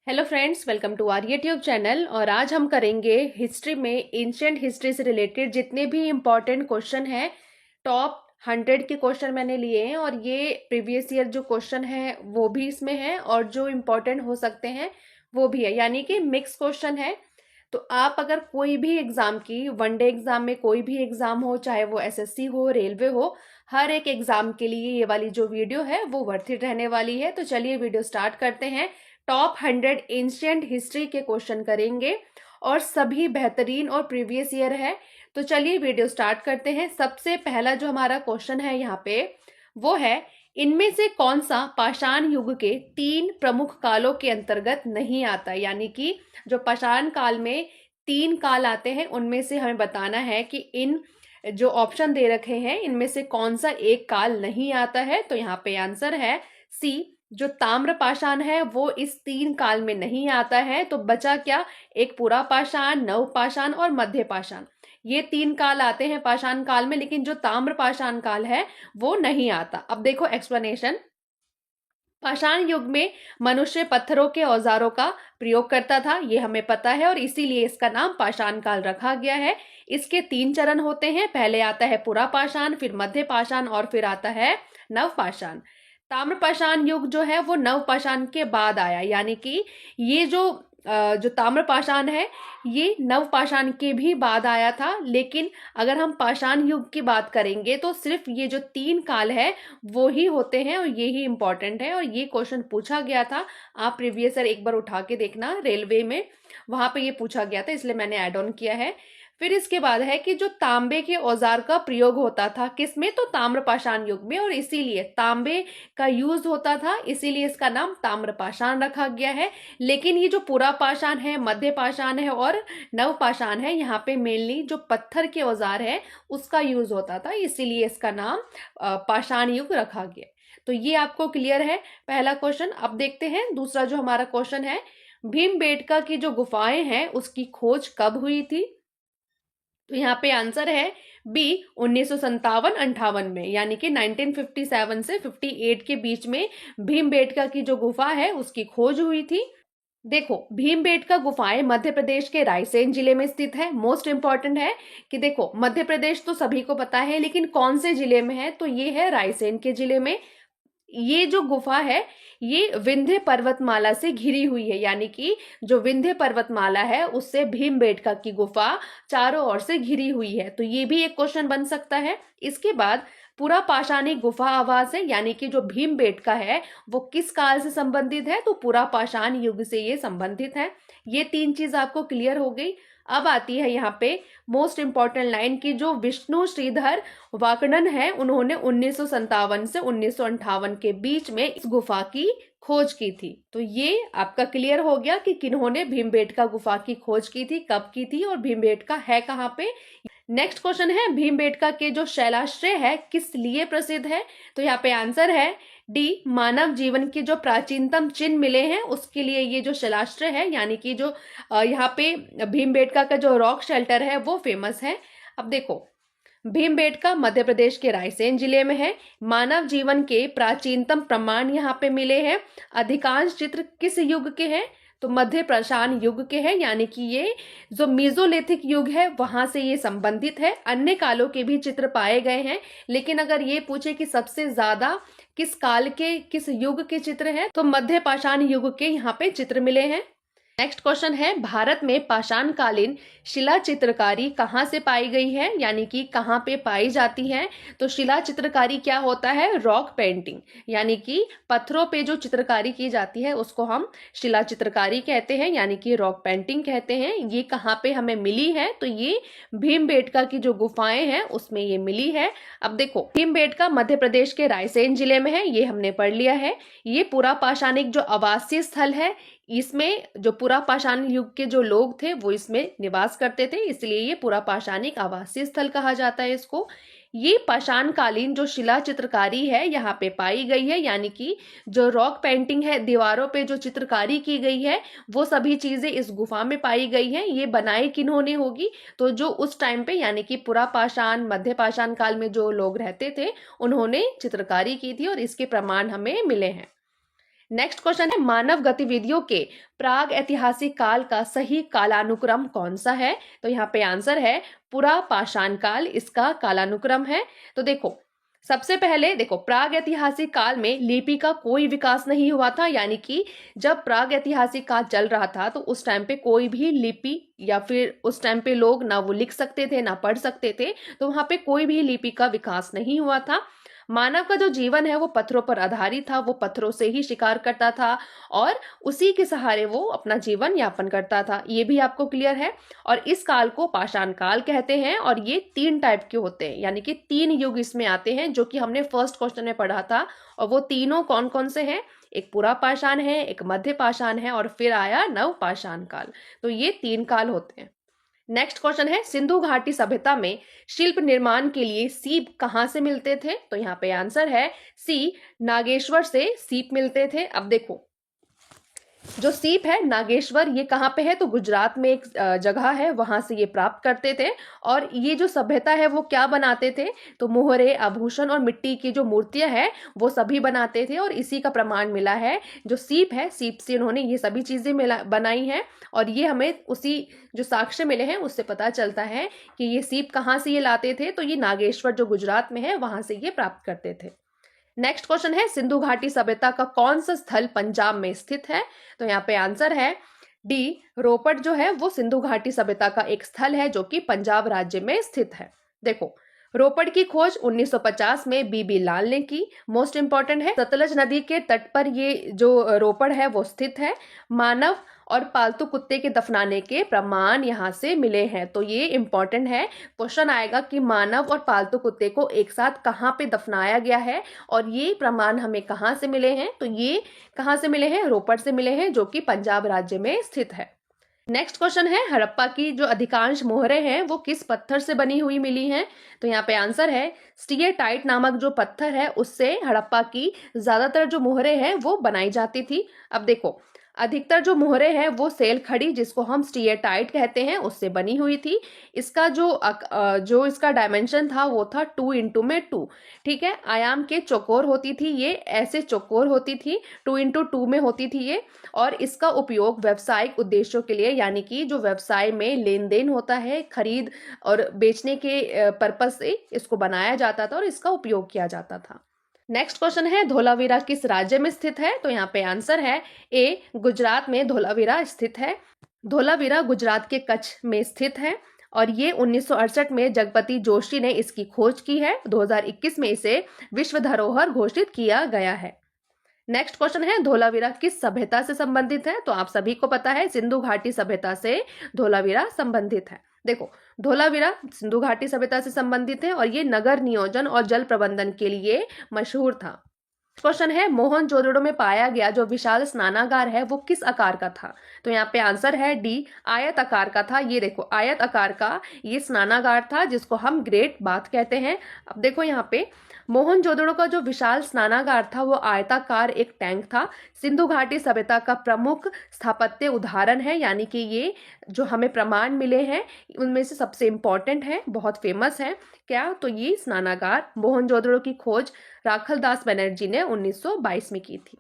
Hello friends, welcome to our YouTube channel. और आज हम करेंगे हिस्ट्री में एंशिएंट हिस्ट्री से रिलेटेड जितने भी इम्पॉर्टेंट क्वेश्चन हैं। टॉप 100 के क्वेश्चन मैंने लिए हैं और ये प्रीवियस ईयर जो क्वेश्चन है वो भी इसमें है और जो इम्पॉर्टेंट हो सकते हैं वो भी है, यानी कि मिक्स क्वेश्चन है। तो आप अगर कोई भी एग्जाम की वनडे एग्जाम में कोई भी एग्जाम हो, चाहे वो एसएससी हो, रेलवे हो, हर एक एग्जाम के लिए ये वाली जो वीडियो है वो वर्थ इट रहने वाली है। तो चलिए वीडियो स्टार्ट करते हैं। टॉप 100 एंशिएंट हिस्ट्री के क्वेश्चन करेंगे और सभी बेहतरीन और प्रीवियस ईयर है। तो चलिए वीडियो स्टार्ट करते हैं। सबसे पहला जो हमारा क्वेश्चन है यहाँ पे वो है, इनमें से कौन सा पाषाण युग के 3 प्रमुख कालों के अंतर्गत नहीं आता। यानी कि जो पाषाण काल में 3 काल आते हैं उनमें से हमें बताना है कि इन जो ऑप्शन दे रखे हैं इनमें से कौन सा एक काल नहीं आता है। तो यहाँ पे आंसर है सी, जो ताम्र पाषाण है वो इस 3 काल में नहीं आता है। तो बचा क्या, एक पुरा पाषाण, नव पाषाण और मध्य पाषाण। ये 3 काल आते हैं पाषाण काल में, लेकिन जो ताम्र पाषाण काल है वो नहीं आता। अब देखो एक्सप्लेनेशन। पाषाण युग में मनुष्य पत्थरों के औजारों का प्रयोग करता था, ये हमें पता है, और इसीलिए इसका नाम पाषाण काल रखा गया है। इसके 3 चरण होते हैं। पहले आता है पुरा पाषाण, फिर मध्य पाषाण और फिर आता है नव पाषाण। ताम्र पाषाण युग जो है वो नव पाषाण के बाद आया, यानी कि ये जो ताम्र पाषाण है ये नव पाषाण के भी बाद आया था। लेकिन अगर हम पाषाण युग की बात करेंगे तो सिर्फ ये जो 3 काल है वो ही होते हैं और ये ही इंपॉर्टेंट है। और ये क्वेश्चन पूछा गया था, आप प्रीवियस ईयर एक बार उठा के देखना, रेलवे में वहां पे ये पूछा गया था, इसलिए मैंने ऐड ऑन किया है। फिर इसके बाद है कि जो तांबे के औजार का प्रयोग होता था किसमें, तो ताम्र पाषाण युग में, और इसीलिए तांबे का यूज होता था, इसीलिए इसका नाम ताम्र पाषाण रखा गया है। लेकिन ये जो पुरा पाषाण है, मध्य पाषाण है और नव पाषाण है, यहाँ पे मेनली जो पत्थर के औजार है उसका यूज होता था, इसीलिए इसका नाम पाषाण युग रखा गया। तो ये आपको क्लियर है पहला क्वेश्चन। अब देखते हैं दूसरा जो हमारा क्वेश्चन है, भीमबेटका की जो गुफाएं हैं उसकी खोज कब हुई थी। तो यहाँ पे आंसर है बी, 1957-58 में, यानी कि 1957 से 58 के बीच में भीमबेटका की जो गुफा है उसकी खोज हुई थी। देखो, भीमबेटका गुफाएं मध्य प्रदेश के रायसेन जिले में स्थित है। मोस्ट इंपॉर्टेंट है कि देखो, मध्य प्रदेश तो सभी को पता है, लेकिन कौन से जिले में है, तो ये है रायसेन के जिले में। ये जो गुफा है ये विंध्य पर्वतमाला से घिरी हुई है, यानी कि जो विंध्य पर्वतमाला है उससे भीमबेटका की गुफा चारों ओर से घिरी हुई है। तो ये भी एक क्वेश्चन बन सकता है। इसके बाद पूरा पाषाणी गुफा आवास है, यानी कि जो भीमबेटका है वो किस काल से संबंधित है, तो पूरा पाषाण युग से ये संबंधित है। ये 3 चीज आपको क्लियर हो गई। अब आती है यहाँ पे मोस्ट इंपॉर्टेंट लाइन की, जो विष्णु श्रीधर वाकणन है उन्होंने 1957 से 1958 के बीच में इस गुफा की खोज की थी। तो ये आपका क्लियर हो गया कि किन्होंने भीमबेटका गुफा की खोज की थी, कब की थी और भीमबेटका है कहाँ पे। नेक्स्ट क्वेश्चन है, भीमबेटका के जो शैलाश्रय है किस लिए प्रसिद्ध है। तो यहाँ पे आंसर है डी, मानव जीवन के जो प्राचीनतम चिन्ह मिले हैं उसके लिए ये जो शैलाश्रय है, यानी कि जो यहाँ पे भीमबेटका का जो रॉक शेल्टर है वो फेमस है। अब देखो, भीमबेटका मध्य प्रदेश के रायसेन जिले में है। मानव जीवन के प्राचीनतम प्रमाण यहाँ पे मिले हैं। अधिकांश चित्र किस युग के हैं, तो मध्य पाषाण युग के हैं, यानी कि ये जो मीजोलिथिक युग है वहां से ये संबंधित है। अन्य कालों के भी चित्र पाए गए हैं, लेकिन अगर ये पूछे कि सबसे ज्यादा किस काल के, किस युग के चित्र हैं, तो मध्य पाषाण युग के यहाँ पे चित्र मिले हैं। नेक्स्ट क्वेश्चन है, भारत में पाषाण कालीन शिला चित्रकारी कहाँ से पाई गई है, यानी कि कहाँ पे पाई जाती है। तो शिला चित्रकारी क्या होता है, रॉक पेंटिंग, यानी कि पत्थरों पे जो चित्रकारी की जाती है उसको हम शिला चित्रकारी कहते हैं, यानी कि रॉक पेंटिंग कहते हैं। ये कहाँ पे हमें मिली है, तो ये भीमबेटका की जो गुफाएं हैं उसमें ये मिली है। अब देखो, भीमबेटका मध्य प्रदेश के रायसेन जिले में है, ये हमने पढ़ लिया है। ये पुरा पाषाणिक जो आवासीय स्थल है, इसमें जो पुरा पाषाण युग के जो लोग थे वो इसमें निवास करते थे, इसलिए ये पुरा पाषाणिक आवासीय स्थल कहा जाता है इसको। ये पाषाण कालीन जो शिला चित्रकारी है यहाँ पे पाई गई है, यानी कि जो रॉक पेंटिंग है, दीवारों पे जो चित्रकारी की गई है वो सभी चीजें इस गुफा में पाई गई हैं। ये बनाई किन्होंने होगी, तो जो उस टाइम पे यानी कि पुरा पाषाण मध्य पाषाण काल में जो लोग रहते थे उन्होंने चित्रकारी की थी और इसके प्रमाण हमें मिले हैं। नेक्स्ट क्वेश्चन है मानव गतिविधियों के प्राग ऐतिहासिक काल का सही कालानुक्रम कौन सा है? तो यहाँ पे आंसर है पुरा पाषाण काल इसका कालानुक्रम है। तो देखो सबसे पहले देखो प्राग ऐतिहासिक काल में लिपि का कोई विकास नहीं हुआ था, यानी कि जब प्राग ऐतिहासिक काल चल रहा था तो उस टाइम पे कोई भी लिपि या फिर उस टाइम पे लोग ना वो लिख सकते थे ना पढ़ सकते थे, तो वहां पे कोई भी लिपि का विकास नहीं हुआ था। मानव का जो जीवन है वो पत्थरों पर आधारित था, वो पत्थरों से ही शिकार करता था और उसी के सहारे वो अपना जीवन यापन करता था। ये भी आपको क्लियर है। और इस काल को पाषाण काल कहते हैं और ये 3 टाइप के होते हैं, यानी कि 3 युग इसमें आते हैं जो कि हमने फर्स्ट क्वेश्चन में पढ़ा था। और वो तीनों कौन कौन से हैं? एक पुरा पाषाण है, एक मध्य पाषाण है और फिर आया नव पाषाण काल। तो ये 3 काल होते हैं। नेक्स्ट क्वेश्चन है सिंधु घाटी सभ्यता में शिल्प निर्माण के लिए सीप कहां से मिलते थे? तो यहाँ पे आंसर है सी, नागेश्वर से सीप मिलते थे। अब देखो जो सीप है नागेश्वर ये कहाँ पे है? तो गुजरात में एक जगह है, वहां से ये प्राप्त करते थे। और ये जो सभ्यता है वो क्या बनाते थे? तो मोहरे, आभूषण और मिट्टी की जो मूर्तियां हैं वो सभी बनाते थे और इसी का प्रमाण मिला है। जो सीप है, सीप से उन्होंने ये सभी चीजें बनाई हैं और ये हमें उसी जो साक्ष्य मिले हैं उससे पता चलता है कि ये सीप कहाँ से ये लाते थे। तो ये नागेश्वर जो गुजरात में है वहां से ये प्राप्त करते थे। नेक्स्ट क्वेश्चन है सिंधु घाटी सभ्यता का कौन सा स्थल पंजाब में स्थित है? तो यहाँ पे आंसर है डी, रोपड़ जो है वो सिंधु घाटी सभ्यता का एक स्थल है जो कि पंजाब राज्य में स्थित है। देखो रोपड़ की खोज 1950 में बीबी लाल ने की। मोस्ट इंपॉर्टेंट है, सतलज नदी के तट पर ये जो रोपड़ है वो स्थित है। मानव और पालतू कुत्ते के दफनाने के प्रमाण यहाँ से मिले हैं। तो ये इंपॉर्टेंट है, क्वेश्चन आएगा कि मानव और पालतू कुत्ते को एक साथ कहाँ पे दफनाया गया है और ये प्रमाण हमें कहाँ से मिले हैं? तो ये कहाँ से मिले हैं? रोपड़ से मिले हैं जो कि पंजाब राज्य में स्थित है। नेक्स्ट क्वेश्चन है हड़प्पा की जो अधिकांश मोहरें हैं वो किस पत्थर से बनी हुई मिली हैं? तो यहाँ पे आंसर है स्टीएटाइट नामक जो पत्थर है उससे हड़प्पा की ज्यादातर जो मोहरें हैं वो बनाई जाती थी। अब देखो अधिकतर जो मोहरें हैं वो सेल खड़ी जिसको हम स्टीएटाइट कहते हैं उससे बनी हुई थी। इसका जो इसका डायमेंशन था वो था 2x2 ठीक है। आयाम के चौकोर होती थी, ये ऐसे चौकोर होती थी, 2x2 में होती थी ये। और इसका उपयोग व्यावसायिक उद्देश्यों के लिए, यानी कि जो व्यवसाय में लेन देन होता है, खरीद और बेचने के पर्पज से इसको बनाया जाता था और इसका उपयोग किया जाता था। नेक्स्ट क्वेश्चन है धोलावीरा किस राज्य में स्थित है? तो यहाँ पे आंसर है ए, गुजरात में धोलावीरा स्थित है। धोलावीरा गुजरात के कच्छ में स्थित है और ये 1968 में जगपति जोशी ने इसकी खोज की है। 2021 में इसे विश्व धरोहर घोषित किया गया है। नेक्स्ट क्वेश्चन है धोलावीरा किस सभ्यता से संबंधित है? तो आप सभी को पता है सिंधु घाटी सभ्यता से धोलावीरा संबंधित है। देखो धोलावीरा सिंधु घाटी सभ्यता से संबंधित है और ये नगर नियोजन और जल प्रबंधन के लिए मशहूर था। क्वेश्चन है मोहनजोदड़ो में पाया गया जो विशाल स्नानागार है वो किस आकार का था? तो यहाँ पे आंसर है डी, आयत आकार का था। ये देखो आयत आकार का ये स्नानागार था जिसको हम ग्रेट बाथ कहते हैं। अब देखो यहाँ पे मोहनजोदड़ो का जो विशाल स्नानागार था वो आयताकार एक टैंक था। सिंधु घाटी सभ्यता का प्रमुख स्थापत्य उदाहरण है, यानी कि ये जो हमें प्रमाण मिले हैं उनमें से सबसे इंपॉर्टेंट है, बहुत फेमस है। क्या? तो ये स्नानागार मोहनजोदड़ो की खोज राखलदास बनर्जी ने 1922 में की थी।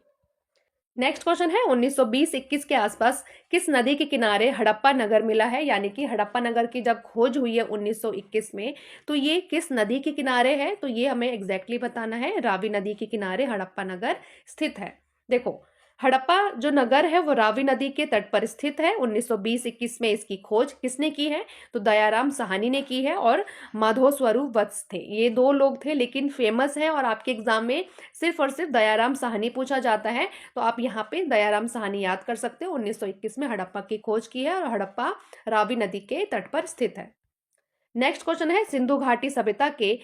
नेक्स्ट क्वेश्चन है 1920-21 के आसपास किस नदी के किनारे हड़प्पा नगर मिला है? यानी कि हड़प्पा नगर की जब खोज हुई है 1921 में तो ये किस नदी के किनारे है? तो ये हमें एग्जैक्टली बताना है। रावी नदी के किनारे हड़प्पा नगर स्थित है। देखो हड़प्पा जो नगर है वो रावी नदी के तट पर स्थित है। 1920-21 में इसकी खोज किसने की है? तो दयाराम साहनी ने की है और माधो स्वरूप वत्स थे। ये 2 लोग थे लेकिन फेमस है और आपके एग्जाम में सिर्फ और सिर्फ दयाराम साहनी पूछा जाता है, तो आप यहाँ पे दयाराम साहनी याद कर सकते हो। 1921 में हड़प्पा की खोज की है और हड़प्पा रावी नदी के तट पर स्थित है। नेक्स्ट क्वेश्चन है सिंधु घाटी सभ्यता के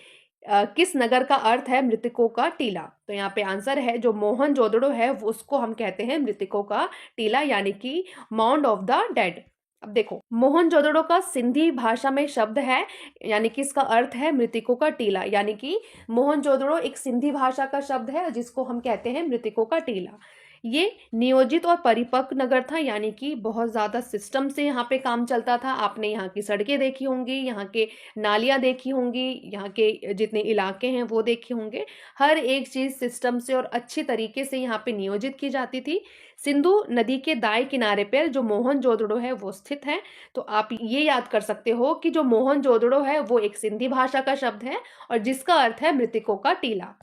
किस नगर का अर्थ है मृतकों का टीला? तो यहाँ पे आंसर है जो मोहनजोदड़ो है वो उसको हम कहते हैं मृतकों का टीला, यानी कि माउंड ऑफ द डेड। अब देखो मोहनजोदड़ो का सिंधी भाषा में शब्द है, यानी कि इसका अर्थ है मृतकों का टीला, यानी कि मोहनजोदड़ो एक सिंधी भाषा का शब्द है जिसको हम कहते हैं मृतकों का टीला। ये नियोजित और परिपक्व नगर था, यानी कि बहुत ज़्यादा सिस्टम से यहाँ पे काम चलता था। आपने यहाँ की सड़कें देखी होंगी, यहाँ के नालियाँ देखी होंगी, यहाँ के जितने इलाके हैं वो देखे होंगे। हर एक चीज़ सिस्टम से और अच्छी तरीके से यहाँ पे नियोजित की जाती थी। सिंधु नदी के दाएं किनारे पर जो मोहनजोदड़ो है वो स्थित है। तो आप ये याद कर सकते हो कि जो मोहनजोदड़ो है वो एक सिंधी भाषा का शब्द है और जिसका अर्थ है मृतकों का टीला।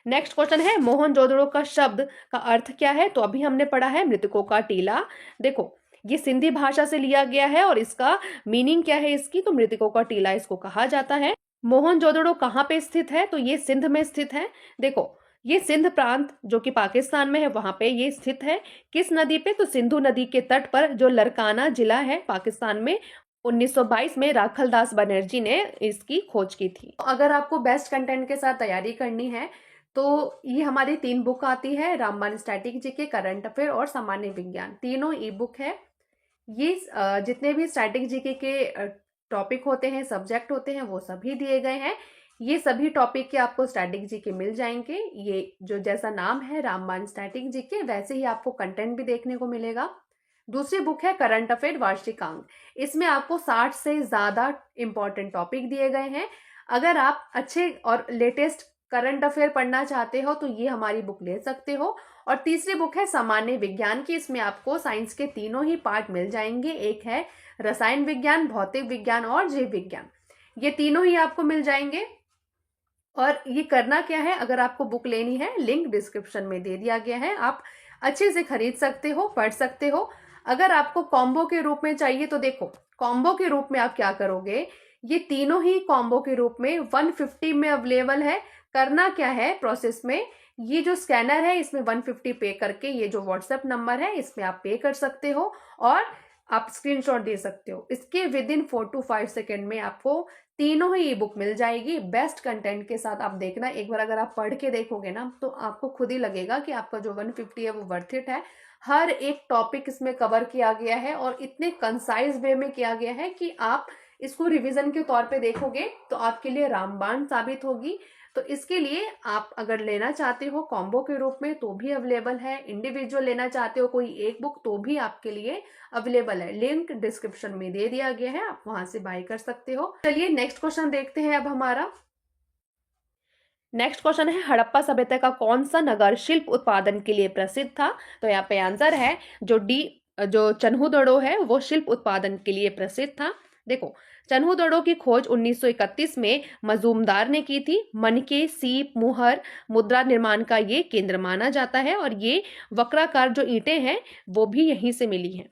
नेक्स्ट क्वेश्चन है मोहनजोदड़ो का शब्द का अर्थ क्या है? तो अभी हमने पढ़ा है मृतकों का टीला। देखो, ये सिंधी भाषा से लिया गया है और इसका मीनिंग क्या है इसकी? तो मृतकों का टीला इसको कहा जाता है। मोहनजोदड़ो कहाँ पे स्थित है? तो ये सिंध में स्थित है। देखो, ये सिंध प्रांत जो कि पाकिस्तान में है वहां पे ये स्थित है। किस नदी पे? तो सिंधु नदी के तट पर, जो लरकाना जिला है पाकिस्तान में। 1922 में राखलदास बनर्जी ने इसकी खोज की थी। अगर आपको बेस्ट कंटेंट के साथ तैयारी करनी है तो ये हमारी 3 बुक आती है, रामबाण स्टैटिक जीके, करंट अफेयर और सामान्य विज्ञान। तीनों ई बुक है। ये जितने भी स्टैटिक जीके के टॉपिक होते हैं, सब्जेक्ट होते हैं, वो सभी दिए गए हैं। ये सभी टॉपिक के आपको स्टैटिक जीके मिल जाएंगे। ये जो जैसा नाम है रामबाण स्टैटिक जीके, वैसे ही आपको कंटेंट भी देखने को मिलेगा। दूसरी बुक है करंट अफेयर वार्षिकांक। इसमें आपको 60 से ज्यादा इंपॉर्टेंट टॉपिक दिए गए हैं। अगर आप अच्छे और लेटेस्ट करंट अफेयर पढ़ना चाहते हो तो ये हमारी बुक ले सकते हो। और तीसरी बुक है सामान्य विज्ञान की। इसमें आपको साइंस के तीनों ही पार्ट मिल जाएंगे। एक है रसायन विज्ञान, भौतिक विज्ञान और जीव विज्ञान। ये तीनों ही आपको मिल जाएंगे। और ये करना क्या है, अगर आपको बुक लेनी है लिंक डिस्क्रिप्शन में दे दिया गया है, आप अच्छे से खरीद सकते हो, पढ़ सकते हो। अगर आपको कॉम्बो के रूप में चाहिए तो देखो, कॉम्बो के रूप में आप क्या करोगे, ये तीनों ही कॉम्बो के रूप में 150 में अवेलेबल है। करना क्या है प्रोसेस में, ये जो स्कैनर है इसमें 150 पे करके, ये जो व्हाट्सएप नंबर है इसमें आप पे कर सकते हो और आप स्क्रीनशॉट दे सकते हो। इसके विद इन 4 to 5 सेकेंड में आपको तीनों ही ई बुक मिल जाएगी बेस्ट कंटेंट के साथ। आप देखना एक बार, अगर आप पढ़ के देखोगे ना तो आपको खुद ही लगेगा कि आपका जो 150 है वो वर्थ इट है। हर एक टॉपिक इसमें कवर किया गया है और इतने कंसाइज वे में किया गया है कि आप इसको रिवीजन के तौर पे देखोगे तो आपके लिए रामबाण साबित होगी। तो इसके लिए आप अगर लेना चाहते हो कॉम्बो के रूप में तो भी अवेलेबल है, इंडिविजुअल लेना चाहते हो कोई एक बुक तो भी आपके लिए अवेलेबल है। लिंक डिस्क्रिप्शन में दे दिया गया है, आप वहां से बाय कर सकते हो। चलिए नेक्स्ट क्वेश्चन देखते हैं अब हमारा। नेक्स्ट क्वेश्चन है हड़प्पा सभ्यता का कौन सा नगर शिल्प उत्पादन के लिए प्रसिद्ध था? तो यहाँ पे आंसर है जो चन्हुदड़ो है वो शिल्प उत्पादन के लिए प्रसिद्ध था। देखो, चन्हुदड़ो की खोज 1931 में मजूमदार ने की थी। मनके, सीप, मुहर मुद्रा निर्माण का ये केंद्र माना जाता है और ये वक्राकार जो ईंटें हैं वो भी यहीं से मिली हैं।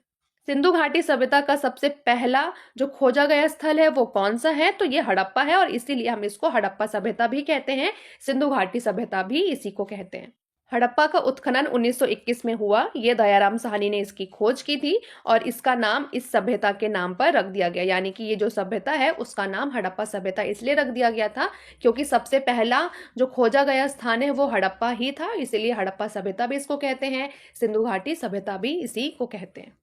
सिंधु घाटी सभ्यता का सबसे पहला जो खोजा गया स्थल है वो कौन सा है? तो ये हड़प्पा है और इसीलिए हम इसको हड़प्पा सभ्यता भी कहते हैं, सिंधु घाटी सभ्यता भी इसी को कहते हैं। हड़प्पा का उत्खनन 1921 में हुआ। ये दयाराम साहनी ने इसकी खोज की थी और इसका नाम इस सभ्यता के नाम पर रख दिया गया, यानी कि ये जो सभ्यता है उसका नाम हड़प्पा सभ्यता इसलिए रख दिया गया था क्योंकि सबसे पहला जो खोजा गया स्थान है वो हड़प्पा ही था, इसीलिए हड़प्पा सभ्यता भी इसको कहते हैं, सिंधु घाटी सभ्यता भी इसी को कहते हैं।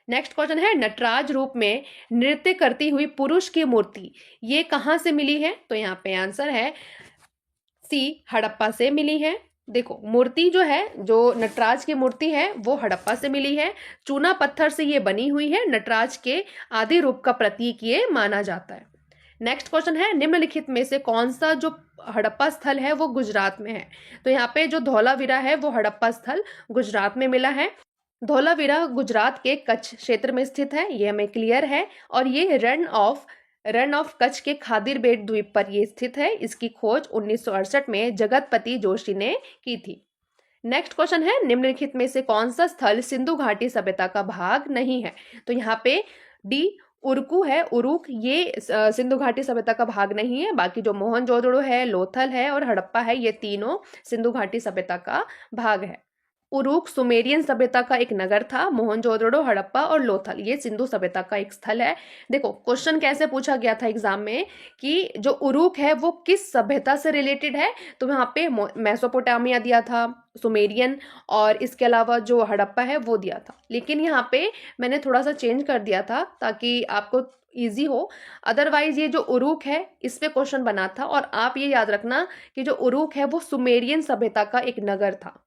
नेक्स्ट क्वेश्चन है नटराज रूप में नृत्य करती हुई पुरुष की मूर्ति ये कहां से मिली है? तो यहाँ पे आंसर है सी, हड़प्पा से मिली है। देखो, मूर्ति जो है, जो नटराज की मूर्ति है वो हड़प्पा से मिली है। चूना पत्थर से ये बनी हुई है। नटराज के आदि रूप का प्रतीक ये माना जाता है। नेक्स्ट क्वेश्चन है निम्नलिखित में से कौन सा जो हड़प्पा स्थल है वो गुजरात में है? तो यहाँ पे जो धौलावीरा है वो हड़प्पा स्थल गुजरात में मिला है। धौलावीरा गुजरात के कच्छ क्षेत्र में स्थित है, ये हमें क्लियर है। और ये रन ऑफ कच्छ के खादिर बेट द्वीप पर ये स्थित है। इसकी खोज 1968 में जगतपति जोशी ने की थी। नेक्स्ट क्वेश्चन है निम्नलिखित में से कौन सा स्थल सिंधु घाटी सभ्यता का भाग नहीं है? तो यहाँ पे डी, उरकू है, उरुक, ये सिंधु घाटी सभ्यता का भाग नहीं है। बाकी जो मोहनजोदड़ो है, लोथल है और हड़प्पा है, ये तीनों सिंधु घाटी सभ्यता का भाग है। उरुक सुमेरियन सभ्यता का एक नगर था। मोहनजोदड़ो, हड़प्पा और लोथल ये सिंधु सभ्यता का एक स्थल है। देखो, क्वेश्चन कैसे पूछा गया था एग्जाम में कि जो उरुक है वो किस सभ्यता से रिलेटेड है? तो वहां पे मेसोपोटामिया दिया था, सुमेरियन, और इसके अलावा जो हड़प्पा है वो दिया था। लेकिन यहाँ पे मैंने थोड़ा सा चेंज कर दिया था ताकि आपको इजी हो। अदरवाइज ये जो उरुक है इस पे क्वेश्चन बना था और आप ये याद रखना कि जो उरुक है वो सुमेरियन सभ्यता का एक नगर था।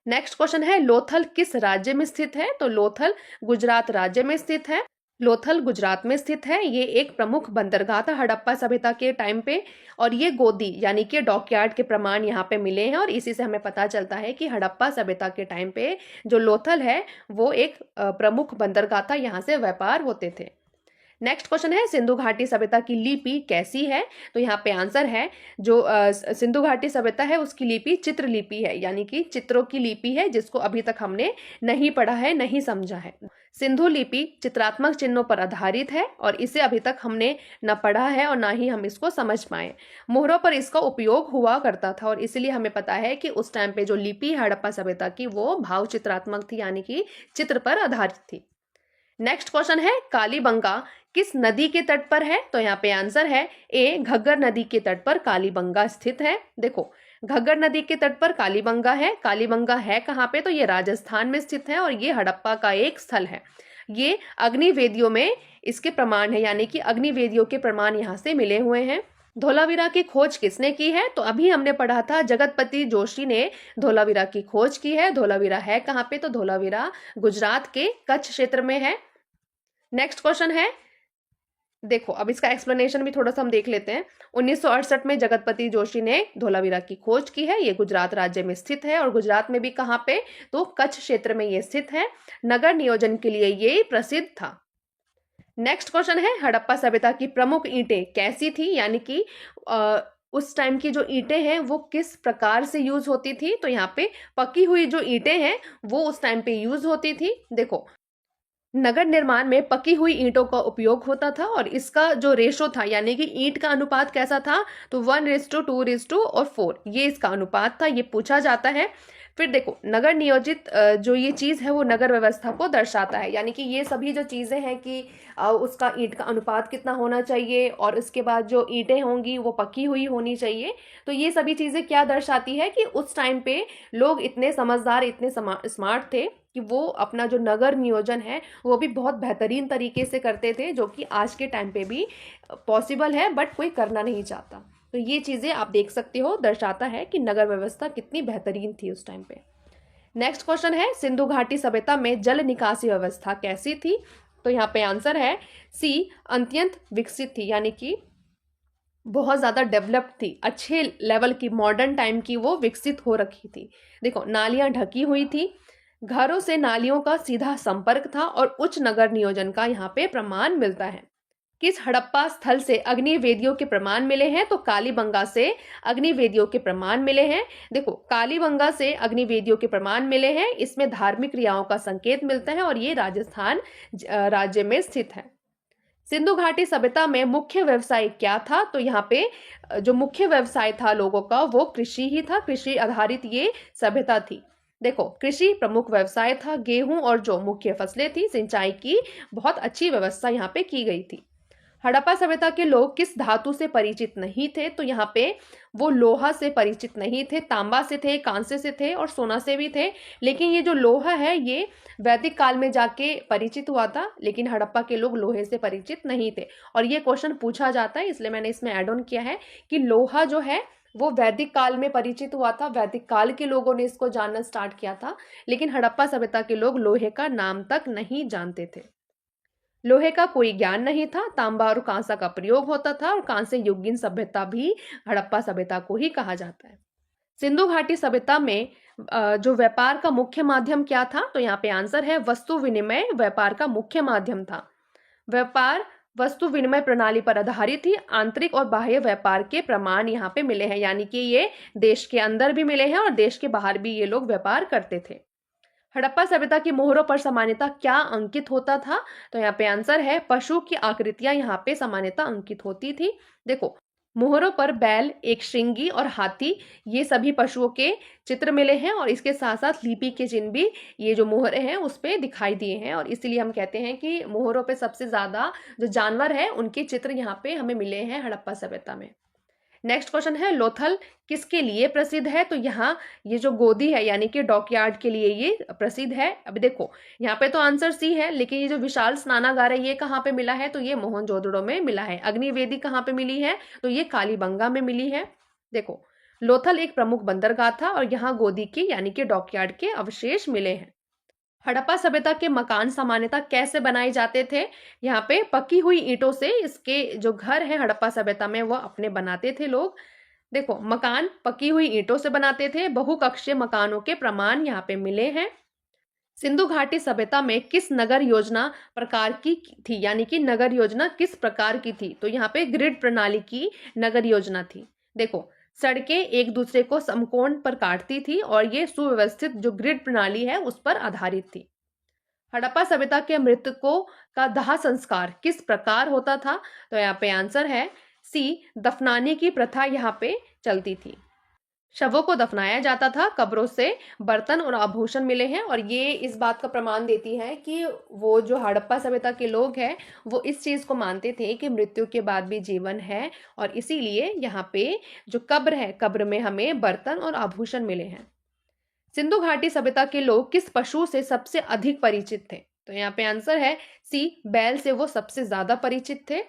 नेक्स्ट क्वेश्चन है लोथल किस राज्य में स्थित है? तो लोथल गुजरात राज्य में स्थित है। लोथल गुजरात में स्थित है। ये एक प्रमुख बंदरगाह था हड़प्पा सभ्यता के टाइम पे, और ये गोदी यानी कि डॉकयार्ड के प्रमाण यहाँ पे मिले हैं, और इसी से हमें पता चलता है कि हड़प्पा सभ्यता के टाइम पे जो लोथल है वो एक प्रमुख बंदरगाह था, यहाँ से व्यापार होते थे। नेक्स्ट क्वेश्चन है सिंधु घाटी सभ्यता की लिपि कैसी है? तो यहाँ पे आंसर है जो सिंधु घाटी सभ्यता है उसकी लिपि चित्र लिपि है, यानी कि चित्रों की लिपि है, जिसको अभी तक हमने नहीं पढ़ा है, नहीं समझा है। सिंधु लिपि चित्रात्मक चिन्हों पर आधारित है, और इसे अभी तक हमने न पढ़ा है और ना ही हम इसको समझ पाए। मोहरों पर इसका उपयोग हुआ करता था, और इसलिए हमें पता है कि उस टाइम पे जो लिपि हड़प्पा सभ्यता की वो भाव चित्रात्मक थी, यानी कि चित्र पर आधारित थी। नेक्स्ट क्वेश्चन है कालीबंगा किस नदी के तट पर है? तो यहाँ पे आंसर है ए, घग्गर नदी के तट पर कालीबंगा स्थित है। देखो, घग्गर नदी के तट पर कालीबंगा है। कालीबंगा है कहाँ पे? तो ये राजस्थान में स्थित है, और ये हड़प्पा का एक स्थल है। ये अग्निवेदियों में इसके प्रमाण है, यानी कि अग्निवेदियों के प्रमाण यहाँ से मिले हुए हैं। धोलावीरा की खोज किसने की है? तो अभी हमने पढ़ा था जगतपति जोशी ने धोलावीरा की खोज की है। धोलावीरा है कहाँ पे? तो धोलावीरा गुजरात के कच्छ क्षेत्र में है। नेक्स्ट क्वेश्चन है, देखो अब इसका एक्सप्लेनेशन भी थोड़ा सा हम देख लेते हैं। 1968 में जगतपति जोशी ने धोलावीरा की खोज की है। ये गुजरात राज्य में स्थित है, और गुजरात में भी कहाँ पे? तो कच्छ क्षेत्र में ये स्थित है। नगर नियोजन के लिए ये प्रसिद्ध था। नेक्स्ट क्वेश्चन है हड़प्पा सभ्यता की प्रमुख ईंटें कैसी थी, यानी कि उस टाइम की जो ईंटें हैं वो किस प्रकार से यूज होती थी? तो यहाँ पे पकी हुई जो ईंटें हैं वो उस टाइम पे यूज होती थी। देखो, नगर निर्माण में पकी हुई ईंटों का उपयोग होता था, और इसका जो रेशो था यानी कि ईंट का अनुपात कैसा था? तो 1:2:4 और 4, ये इसका अनुपात था। ये पूछा जाता है। फिर देखो, नगर नियोजित जो ये चीज है वो नगर व्यवस्था को दर्शाता है, यानी कि ये सभी जो चीजें हैं कि उसका ईंट का अनुपात कितना होना चाहिए, और उसके बाद जो ईंटें होंगी वो पकी हुई होनी चाहिए। तो ये सभी चीजें क्या दर्शाती है कि उस टाइम पे लोग इतने समझदार, इतने स्मार्ट थे कि वो अपना जो नगर नियोजन है वो भी बहुत बेहतरीन तरीके से करते थे, जो कि आज के टाइम पे भी पॉसिबल है, बट कोई करना नहीं चाहता। तो ये चीज़ें आप देख सकते हो, दर्शाता है कि नगर व्यवस्था कितनी बेहतरीन थी उस टाइम पे। नेक्स्ट क्वेश्चन है सिंधु घाटी सभ्यता में जल निकासी व्यवस्था कैसी थी? तो यहाँ पे आंसर है सी, अत्यंत विकसित थी, यानी कि बहुत ज़्यादा डेवलप्ड थी, अच्छे लेवल की, मॉडर्न टाइम की वो विकसित हो रखी थी। देखो, नालियां ढकी हुई थी, घरों से नालियों का सीधा संपर्क था, और उच्च नगर नियोजन का यहाँ पे प्रमाण मिलता है। किस हड़प्पा स्थल से अग्निवेदियों के प्रमाण मिले हैं? तो कालीबंगा से अग्निवेदियों के प्रमाण मिले हैं। देखो, कालीबंगा से अग्निवेदियों के प्रमाण मिले हैं, इसमें धार्मिक क्रियाओं का संकेत मिलता है, और ये राजस्थान राज्य में स्थित है। सिंधु घाटी सभ्यता में मुख्य व्यवसाय क्या था? तो यहाँ पे जो मुख्य व्यवसाय था लोगों का वो कृषि ही था। कृषि आधारित ये सभ्यता थी। देखो, कृषि प्रमुख व्यवसाय था। गेहूं और जो मुख्य फसलें थी, सिंचाई की बहुत अच्छी व्यवस्था यहाँ पे की गई थी। हड़प्पा सभ्यता के लोग किस धातु से परिचित नहीं थे? तो यहाँ पे वो लोहा से परिचित नहीं थे, तांबा से थे, कांसे से थे, और सोना से भी थे। लेकिन ये जो लोहा है ये वैदिक काल में जाके परिचित हुआ था, लेकिन हड़प्पा के लोग लोहे से परिचित नहीं थे। और ये क्वेश्चन पूछा जाता है, इसलिए मैंने इसमें ऐड ऑन किया है कि लोहा जो है वो वैदिक काल में परिचित हुआ था, वैदिक काल के लोगों ने इसको जानना स्टार्ट किया था, लेकिन हड़प्पा सभ्यता के लोग लोहे का नाम तक नहीं जानते थे। लोहे का कोई ज्ञान नहीं था, तांबा और कांसा का प्रयोग होता था, और कांस्य युगीन सभ्यता भी हड़प्पा सभ्यता को ही कहा जाता है। सिंधु घाटी सभ्यता में जो व्यापार का मुख्य माध्यम क्या था? तो यहाँ पे आंसर है वस्तु विनिमय व्यापार का मुख्य माध्यम था। व्यापार वस्तु विनिमय प्रणाली पर आधारित थी। आंतरिक और बाह्य व्यापार के प्रमाण यहाँ पे मिले हैं, यानी कि ये देश के अंदर भी मिले हैं और देश के बाहर भी ये लोग व्यापार करते थे। हड़प्पा सभ्यता की मोहरों पर सामान्यतः क्या अंकित होता था? तो यहाँ पे आंसर है पशु की आकृतियां यहाँ पे सामान्यतः अंकित होती थी। देखो, मोहरों पर बैल, एक श्रृंगी और हाथी, ये सभी पशुओं के चित्र मिले हैं, और इसके साथ साथ लिपि के चिन्ह भी ये जो मोहरे हैं उस पे दिखाई दिए हैं, और इसीलिए हम कहते हैं कि मोहरों पे सबसे ज्यादा जो जानवर है उनके चित्र यहाँ पे हमें मिले हैं हड़प्पा सभ्यता में। नेक्स्ट क्वेश्चन है लोथल किसके लिए प्रसिद्ध है? तो यहाँ ये जो गोदी है यानी कि डॉकयार्ड के लिए ये प्रसिद्ध है। अब देखो, यहाँ पे तो आंसर सी है, लेकिन ये जो विशाल स्नानागार है ये कहाँ पे मिला है? तो ये मोहनजोदड़ो में मिला है। अग्निवेदी कहाँ पे मिली है? तो ये कालीबंगा में मिली है। देखो, लोथल एक प्रमुख बंदरगाह था और यहाँ गोदी के यानी कि डॉकयार्ड के अवशेष मिले हैं। हड़प्पा सभ्यता के मकान सामान्यतः कैसे बनाए जाते थे? यहाँ पे पकी हुई ईंटों से इसके जो घर है हड़प्पा सभ्यता में वो अपने बनाते थे लोग। देखो, मकान पकी हुई ईंटों से बनाते थे। बहुकक्षीय मकानों के प्रमाण यहाँ पे मिले हैं। सिंधु घाटी सभ्यता में किस नगर योजना प्रकार की थी, यानी कि नगर योजना किस प्रकार की थी? तो यहाँ पे ग्रिड प्रणाली की नगर योजना थी। देखो, सड़कें एक दूसरे को समकोण पर काटती थी और ये सुव्यवस्थित जो ग्रिड प्रणाली है उस पर आधारित थी। हड़प्पा सभ्यता के मृतकों का दाह संस्कार किस प्रकार होता था? तो यहाँ पे आंसर है सी, दफनाने की प्रथा यहाँ पे चलती थी। शवों को दफनाया जाता था। कब्रों से बर्तन और आभूषण मिले हैं और ये इस बात का प्रमाण देती है कि वो जो हड़प्पा सभ्यता के लोग हैं वो इस चीज को मानते थे कि मृत्यु के बाद भी जीवन है, और इसीलिए यहाँ पे जो कब्र है, कब्र में हमें बर्तन और आभूषण मिले हैं। सिंधु घाटी सभ्यता के लोग किस पशु से सबसे अधिक परिचित थे? तो यहाँ पे आंसर है सी, बैल से वो सबसे ज्यादा परिचित थे।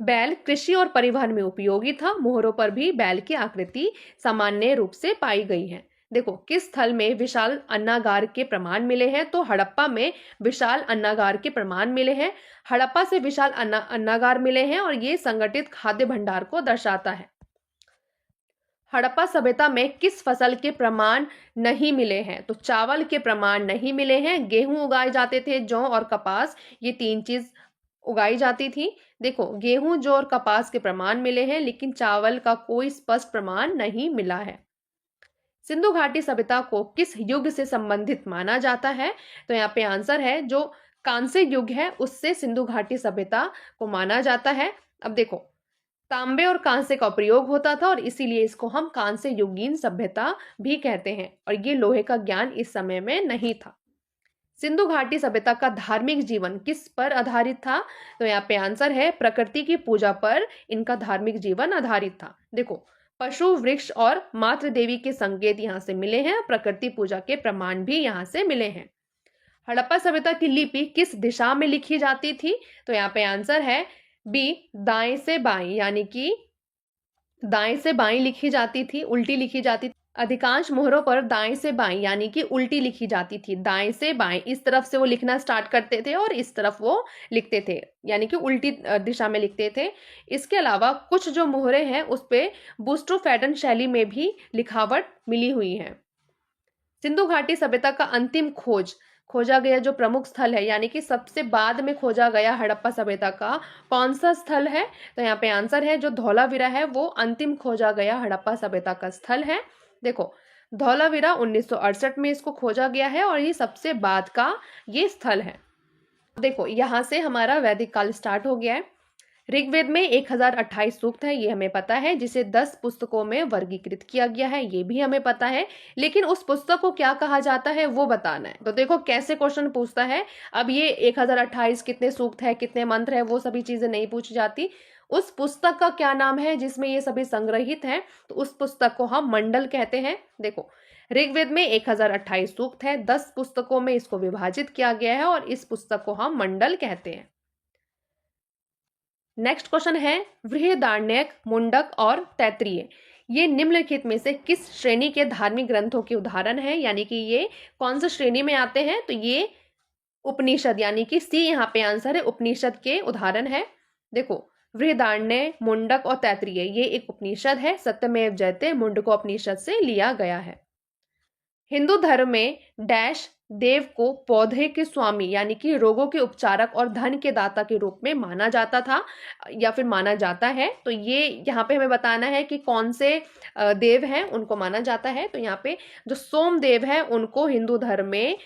बैल कृषि और परिवहन में उपयोगी था। मोहरों पर भी बैल की आकृति सामान्य रूप से पाई गई है। देखो, किस स्थल में विशाल अन्नागार के प्रमाण मिले हैं? तो हड़प्पा में विशाल अन्नागार के प्रमाण मिले हैं। हड़प्पा से विशाल अन्नागार मिले हैं और ये संगठित खाद्य भंडार को दर्शाता है। हड़प्पा सभ्यता में किस फसल के प्रमाण नहीं मिले हैं? तो चावल के प्रमाण नहीं मिले हैं। गेहूं उगाए जाते थे, जौ और कपास, ये तीन चीज उगाई जाती थी। देखो, गेहूं, जौ और कपास के प्रमाण मिले हैं, लेकिन चावल का कोई स्पष्ट प्रमाण नहीं मिला है। सिंधु घाटी सभ्यता को किस युग से संबंधित माना जाता है? तो यहाँ पे आंसर है जो कांस्य युग है उससे सिंधु घाटी सभ्यता को माना जाता है। अब देखो, तांबे और कांसे का प्रयोग होता था और इसीलिए इसको हम कांस्य युगीन सभ्यता भी कहते हैं, और ये लोहे का ज्ञान इस समय में नहीं था। सिंधु घाटी सभ्यता का धार्मिक जीवन किस पर आधारित था? तो यहाँ पे आंसर है प्रकृति की पूजा पर इनका धार्मिक जीवन आधारित था। देखो, पशु, वृक्ष और मातृ देवी के संकेत यहाँ से मिले हैं। प्रकृति पूजा के प्रमाण भी यहाँ से मिले हैं। हड़प्पा सभ्यता की लिपि किस दिशा में लिखी जाती थी? तो यहाँ पे आंसर है बी, दाएं से बाएं, यानी कि दाएं से बाएं लिखी जाती थी, उल्टी लिखी जाती थी। अधिकांश मोहरों पर दाएं से बाएं यानी कि उल्टी लिखी जाती थी। दाएं से बाएं, इस तरफ से वो लिखना स्टार्ट करते थे और इस तरफ वो लिखते थे, यानी कि उल्टी दिशा में लिखते थे। इसके अलावा कुछ जो मोहरे हैं उस पे बूस्टोफैडन शैली में भी लिखावट मिली हुई है। सिंधु घाटी सभ्यता का अंतिम खोजा गया जो प्रमुख स्थल है, यानी कि सबसे बाद में खोजा गया हड़प्पा सभ्यता का कौन सा स्थल है? तो यहाँ पे आंसर है जो धौलावीरा है वो अंतिम खोजा गया हड़प्पा सभ्यता का स्थल है। देखो, धौलावीरा 1968 में इसको खोजा गया है और ये सबसे बाद का ये स्थल है। देखो, यहाँ से हमारा वैदिक काल स्टार्ट हो गया है। ऋग्वेद में 1028 सूक्त है, ये हमें पता है, जिसे 10 पुस्तकों में वर्गीकृत किया गया है, ये भी हमें पता है। लेकिन उस पुस्तक को क्या कहा जाता है वो बताना है। तो देखो कैसे क्वेश्चन पूछता है। अब ये 1028 कितने सूक्त है, कितने मंत्र है, वो सभी चीजें नहीं पूछी जाती। उस पुस्तक का क्या नाम है जिसमें ये सभी संग्रहित हैं? तो उस पुस्तक को हम मंडल कहते हैं। देखो, ऋग्वेद में 1028 सूक्त है, 10 पुस्तकों में इसको विभाजित किया गया है और इस पुस्तक को हम मंडल कहते हैं। नेक्स्ट क्वेश्चन है बृहदारण्यक, मुंडक और तैत्तिरीय, ये निम्नलिखित में से किस श्रेणी के धार्मिक ग्रंथों के उदाहरण है? यानी कि ये कौन सी श्रेणी में आते हैं? तो ये उपनिषद, यानी कि सी यहाँ पे आंसर है, उपनिषद के उदाहरण है। देखो, बृहदारण्य, मुंडक और तैत्तिरीय ये एक उपनिषद है। सत्यमेव जयते मुंडको उपनिषद से लिया गया है। हिंदू धर्म में डैश देव को पौधे के स्वामी यानी कि रोगों के उपचारक और धन के दाता के रूप में माना जाता था या फिर माना जाता है। तो ये यहाँ पे हमें बताना है कि कौन से देव हैं उनको माना जाता है। तो यहाँ पे जो सोम देव है उनको हिंदू धर्म में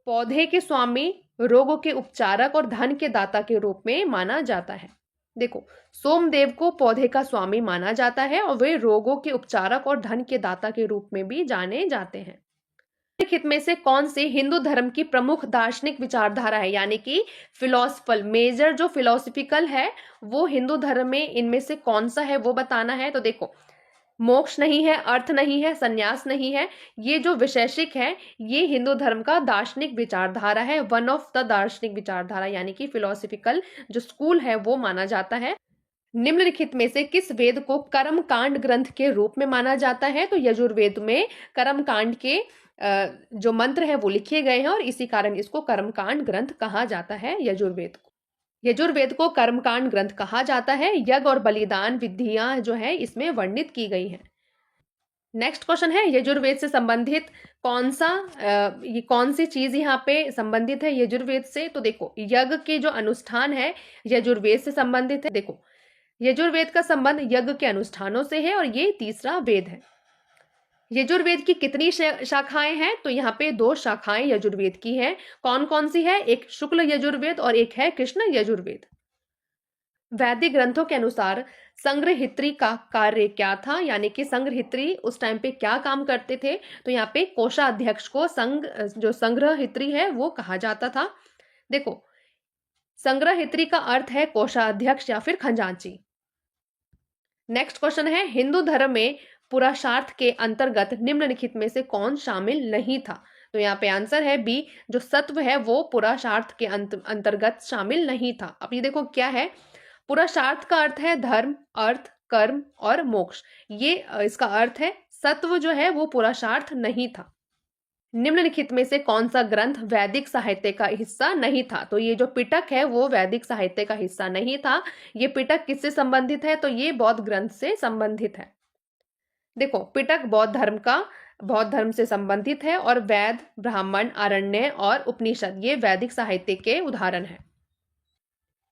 पौधे के स्वामी, रोगों के उपचारक और धन के दाता के रूप में माना जाता है। देखो, सोमदेव को पौधे का स्वामी माना जाता है और वे रोगों के उपचारक और धन के दाता के रूप में भी जाने जाते हैं। निम्नलिखित में से कौन सी हिंदू धर्म की प्रमुख दार्शनिक विचारधारा है? यानी कि फिलोसफल मेजर जो फिलोसफिकल है वो हिंदू धर्म में इनमें से कौन सा है वो बताना है। तो देखो, मोक्ष नहीं है, अर्थ नहीं है, संन्यास नहीं है, ये जो वैशेषिक है ये हिंदू धर्म का दार्शनिक विचारधारा है, वन ऑफ द दार्शनिक विचारधारा, यानी कि फिलोसफिकल जो स्कूल है वो माना जाता है। निम्नलिखित में से किस वेद को कर्म कांड ग्रंथ के रूप में माना जाता है? तो यजुर्वेद में कर्म कांड के जो मंत्र है वो लिखे गए हैं और इसी कारण इसको कर्म कांड ग्रंथ कहा जाता है यजुर्वेद को। यजुर्वेद को कर्मकांड ग्रंथ कहा जाता है। यज्ञ और बलिदान विधियां जो है इसमें वर्णित की गई हैं। नेक्स्ट क्वेश्चन है यजुर्वेद से संबंधित ये कौन सी चीज यहाँ पे संबंधित है यजुर्वेद से? तो देखो, यज्ञ के जो अनुष्ठान है यजुर्वेद से संबंधित है। देखो, यजुर्वेद का संबंध यज्ञ के अनुष्ठानों से है और ये तीसरा वेद है। यजुर्वेद की कितनी शाखाएं हैं? तो यहाँ पे 2 शाखाएं यजुर्वेद की हैं। कौन कौन सी है? एक शुक्ल यजुर्वेद और एक है कृष्ण यजुर्वेद। वैदिक ग्रंथों के अनुसार संग्रहित्री का कार्य क्या था? यानी कि संग्रहित्री उस टाइम पे क्या काम करते थे? तो यहाँ पे कोषाध्यक्ष को जो संग्रहित्री है वो कहा जाता था। देखो, संग्रहित्री का अर्थ है कोषाध्यक्ष या फिर खजांची। नेक्स्ट क्वेश्चन है हिंदू धर्म में पुरुषार्थ के अंतर्गत निम्नलिखित में से कौन शामिल नहीं था? तो यहाँ पे आंसर है बी, जो सत्व है वो पुरुषार्थ के अंतर्गत शामिल नहीं था। अब ये देखो क्या है, पुरुषार्थ का अर्थ है धर्म, अर्थ, कर्म और मोक्ष। ये इसका अर्थ है। सत्व जो है वो पुरुषार्थ नहीं था। निम्नलिखित में से कौन सा ग्रंथ वैदिक साहित्य का हिस्सा नहीं था? तो ये जो पिटक है वो वैदिक साहित्य का हिस्सा नहीं था। ये पिटक किससे संबंधित है? तो ये बौद्ध ग्रंथ से संबंधित है। देखो, पिटक बौद्ध धर्म से संबंधित है और वेद, ब्राह्मण, आरण्य और उपनिषद ये वैदिक साहित्य के उदाहरण हैं।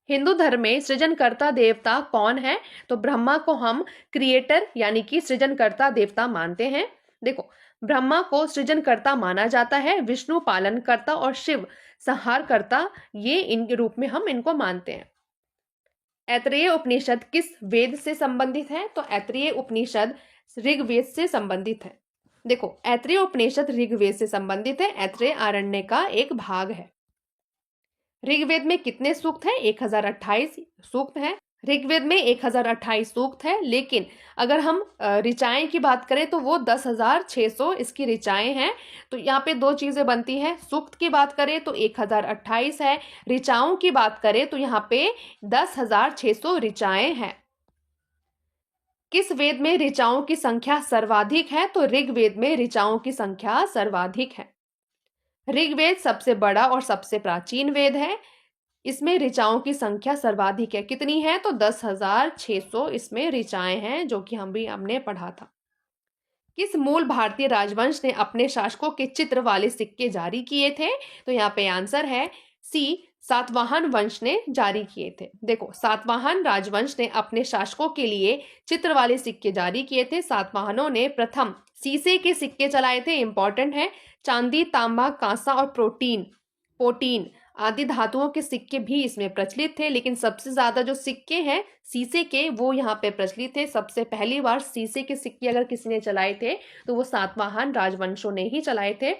हिंदू धर्म में सृजनकर्ता देवता कौन है? तो ब्रह्मा को हम क्रिएटर यानी कि सृजनकर्ता देवता मानते हैं। देखो, ब्रह्मा को सृजनकर्ता माना जाता है, विष्णु पालनकर्ता और शिव संहारकर्ता, ये इनके रूप में हम इनको मानते हैं। ऐतरेय उपनिषद किस वेद से संबंधित है? तो ऐतरेय उपनिषद ऋग्वेद से संबंधित है। देखो, ऐतरेय उपनिषद ऋग्वेद से संबंधित है। ऐतरेय आरण्य का एक भाग है। ऋग्वेद में कितने सूक्त हैं? 1028 सूक्त हैं। ऋग्वेद में 1028 सूक्त है, लेकिन अगर हम ऋचाएं की बात करें तो वो 10,600 इसकी ऋचाएं हैं। तो यहाँ पे 2 चीजें बनती हैं। सूक्त की बात करें तो 1028 है, ऋचाओं की बात करें तो यहाँ पे 10,600 ऋचाएं हैं। किस वेद में ऋचाओं की संख्या सर्वाधिक है? तो ऋग्वेद में ऋचाओं की संख्या सर्वाधिक है। ऋग्वेद सबसे बड़ा और सबसे प्राचीन वेद है। इसमें ऋचाओं की संख्या सर्वाधिक है। कितनी है? तो 10,600 इसमें ऋचाएं हैं, जो कि हमने पढ़ा था। किस मूल भारतीय राजवंश ने अपने शासकों के चित्र वाले सिक्के जारी किए थे? तो यहाँ पे आंसर है सी, सातवाहन वंश ने जारी किए थे। देखो, सातवाहन राजवंश ने अपने शासकों के लिए चित्र वाले सिक्के जारी किए थे। सातवाहनों ने प्रथम सीसे के सिक्के चलाए थे, इंपॉर्टेंट है। चांदी, तांबा, कांसा और पोटीन आदि धातुओं के सिक्के भी इसमें प्रचलित थे, लेकिन सबसे ज्यादा जो सिक्के हैं सीसे के वो यहाँ पे प्रचलित थे। सबसे पहली बार सीसे के सिक्के अगर किसी ने चलाए थे तो वो सातवाहन राजवंशों ने ही चलाए थे।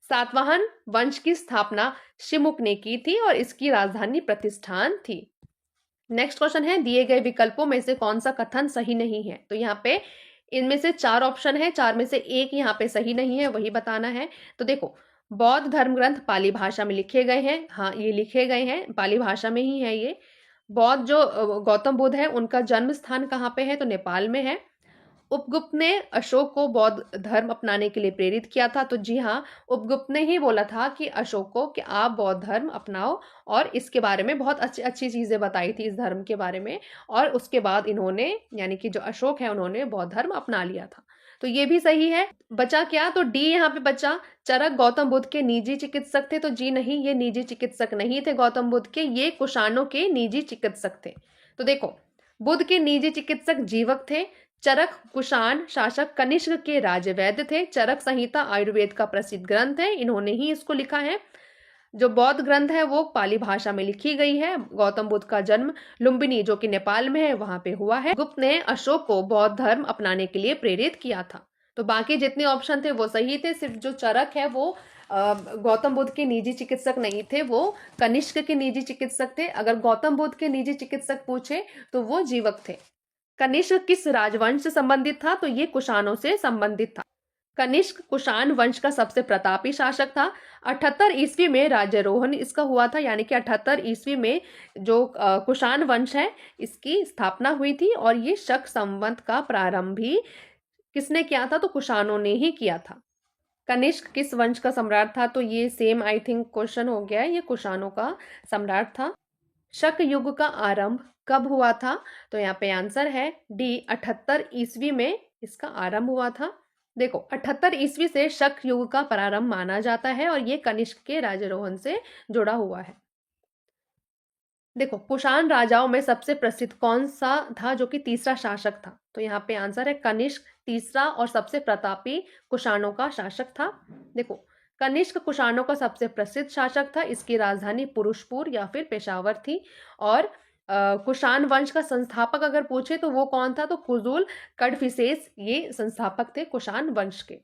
सातवाहन वंश की स्थापना शिमुक ने की थी और इसकी राजधानी प्रतिष्ठान थी। नेक्स्ट क्वेश्चन है दिए गए विकल्पों में से कौन सा कथन सही नहीं है? तो यहाँ पे इनमें से 4 ऑप्शन है, 4 में से एक यहाँ पे सही नहीं है, वही बताना है। तो देखो, बौद्ध धर्म ग्रंथ पाली भाषा में लिखे गए हैं। हाँ, ये लिखे गए हैं, पाली भाषा में ही है ये। बौद्ध जो गौतम बुद्ध है उनका जन्म स्थान कहाँ पे है? तो नेपाल में है। उपगुप्त ने अशोक को बौद्ध धर्म अपनाने के लिए प्रेरित किया था। तो जी हाँ, उपगुप्त ने ही बोला था कि अशोक को कि आप बौद्ध धर्म अपनाओ, और इसके बारे में बहुत अच्छी अच्छी चीजें बताई थी इस धर्म के बारे में। और उसके बाद इन्होंने, यानी कि जो अशोक है, उन्होंने बौद्ध धर्म अपना लिया था। तो ये भी सही है। बचा क्या? तो डी यहाँ पे बचा। चरक गौतम बुद्ध के निजी चिकित्सक थे। तो जी नहीं, ये निजी चिकित्सक नहीं थे गौतम बुद्ध के, ये कुषाणों के निजी चिकित्सक थे। तो देखो, बुद्ध के निजी चिकित्सक जीवक थे। चरक कुषाण शासक कनिष्क के राजवैद्य थे। चरक संहिता आयुर्वेद का प्रसिद्ध ग्रंथ है, इन्होंने ही इसको लिखा है। जो बौद्ध ग्रंथ है वो पाली भाषा में लिखी गई है। गौतम बुद्ध का जन्म लुम्बिनी, जो कि नेपाल में है, वहां पे हुआ है। गुप्त ने अशोक को बौद्ध धर्म अपनाने के लिए प्रेरित किया था। तो बाकी जितने ऑप्शन थे वो सही थे। सिर्फ जो चरक है वो गौतम बुद्ध के निजी चिकित्सक नहीं थे, वो कनिष्क के निजी चिकित्सक थे। अगर गौतम बुद्ध के निजी चिकित्सक पूछे तो वो जीवक थे। कनिष्क किस राजवंश से संबंधित था? तो ये कुषाणों से संबंधित था। कनिष्क कुषाण वंश का सबसे प्रतापी शासक था। 78 ईस्वी में राज्यारोहण इसका हुआ था, यानी कि 78 ईस्वी में जो कुषाण वंश है इसकी स्थापना हुई थी। और ये शक संवत का प्रारंभ भी किसने किया था? तो कुषाणों ने ही किया था। कनिष्क किस वंश का सम्राट था? तो ये सेम आई थिंक क्वेश्चन हो गया है, ये कुषाणों का सम्राट था। शक युग का आरंभ कब हुआ था? तो यहाँ पे आंसर है डी, 78 ईस्वी में इसका आरंभ हुआ था। देखो 78 ईस्वी से शक युग का प्रारंभ माना जाता है और ये कनिष्क के राज्यारोहण से जुड़ा हुआ है। देखो कुषाण राजाओं में सबसे प्रसिद्ध कौन सा था जो कि तीसरा शासक था? तो यहाँ पे आंसर है कनिष्क तीसरा और सबसे प्रतापी कुषाणों का शासक था। देखो कनिष्क कुषाणों का सबसे प्रसिद्ध शासक था। इसकी राजधानी पुरुषपुर या फिर पेशावर थी। और कुषाण वंश का संस्थापक अगर पूछे तो वो कौन था? तो कुजुल कड़फिसेस ये संस्थापक थे कुषाण वंश के।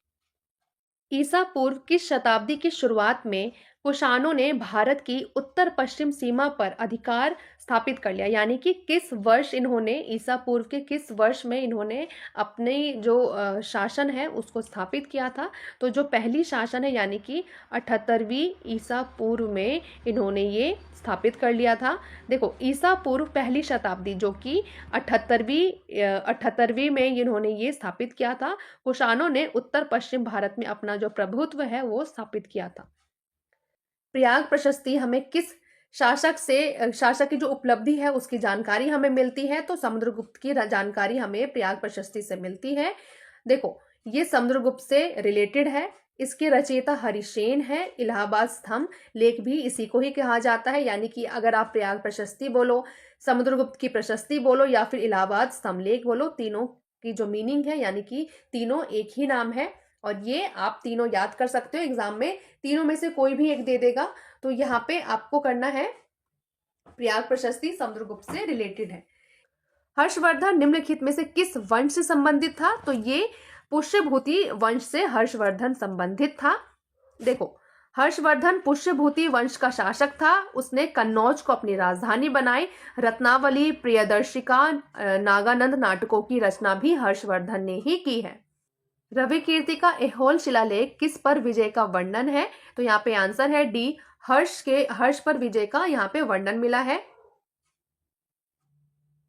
ईसा पूर्व की शताब्दी की शुरुआत में कुषाणों ने भारत की उत्तर पश्चिम सीमा पर अधिकार स्थापित कर लिया, यानी कि किस वर्ष इन्होंने, ईसा पूर्व के किस वर्ष में इन्होंने अपने जो शासन है उसको स्थापित किया था? तो जो पहली शासन है यानी कि 78वीं ईसा पूर्व में इन्होंने ये स्थापित कर लिया था। देखो ईसा पूर्व पहली शताब्दी जो कि 78वीं में इन्होंने ये स्थापित किया था। कुषाणों ने उत्तर पश्चिम भारत में अपना जो प्रभुत्व है वो स्थापित किया था। प्रयाग प्रशस्ति हमें किस शासक की जो उपलब्धि है उसकी जानकारी हमें मिलती है? तो समुद्रगुप्त की जानकारी हमें प्रयाग प्रशस्ति से मिलती है। देखो ये समुद्रगुप्त से रिलेटेड है। इसके रचयिता हरिसेन है। इलाहाबाद स्तंभ लेख भी इसी को ही कहा जाता है, यानी कि अगर आप प्रयाग प्रशस्ति बोलो, समुद्रगुप्त की प्रशस्ति बोलो या फिर इलाहाबाद स्तंभ लेख बोलो, तीनों की जो मीनिंग है यानी कि तीनों एक ही नाम है। और ये आप तीनों याद कर सकते हो एग्जाम में, तीनों में से कोई भी एक दे देगा। तो यहाँ पे आपको करना है प्रयाग प्रशस्ति समुद्रगुप्त से रिलेटेड है। हर्षवर्धन निम्नलिखित में से किस वंश से संबंधित था? तो ये पुष्यभूति वंश से हर्षवर्धन संबंधित था। देखो हर्षवर्धन पुष्यभूति वंश का शासक था। उसने कन्नौज को अपनी राजधानी बनाई। रत्नावली, प्रियदर्शिका, नागानंद नाटकों की रचना भी हर्षवर्धन ने ही की है। रवि कीर्ति का ऐहोल शिलालेख किस पर विजय का वर्णन है? तो यहाँ पे आंसर है डी, हर्ष पर विजय का यहाँ पे वर्णन मिला है।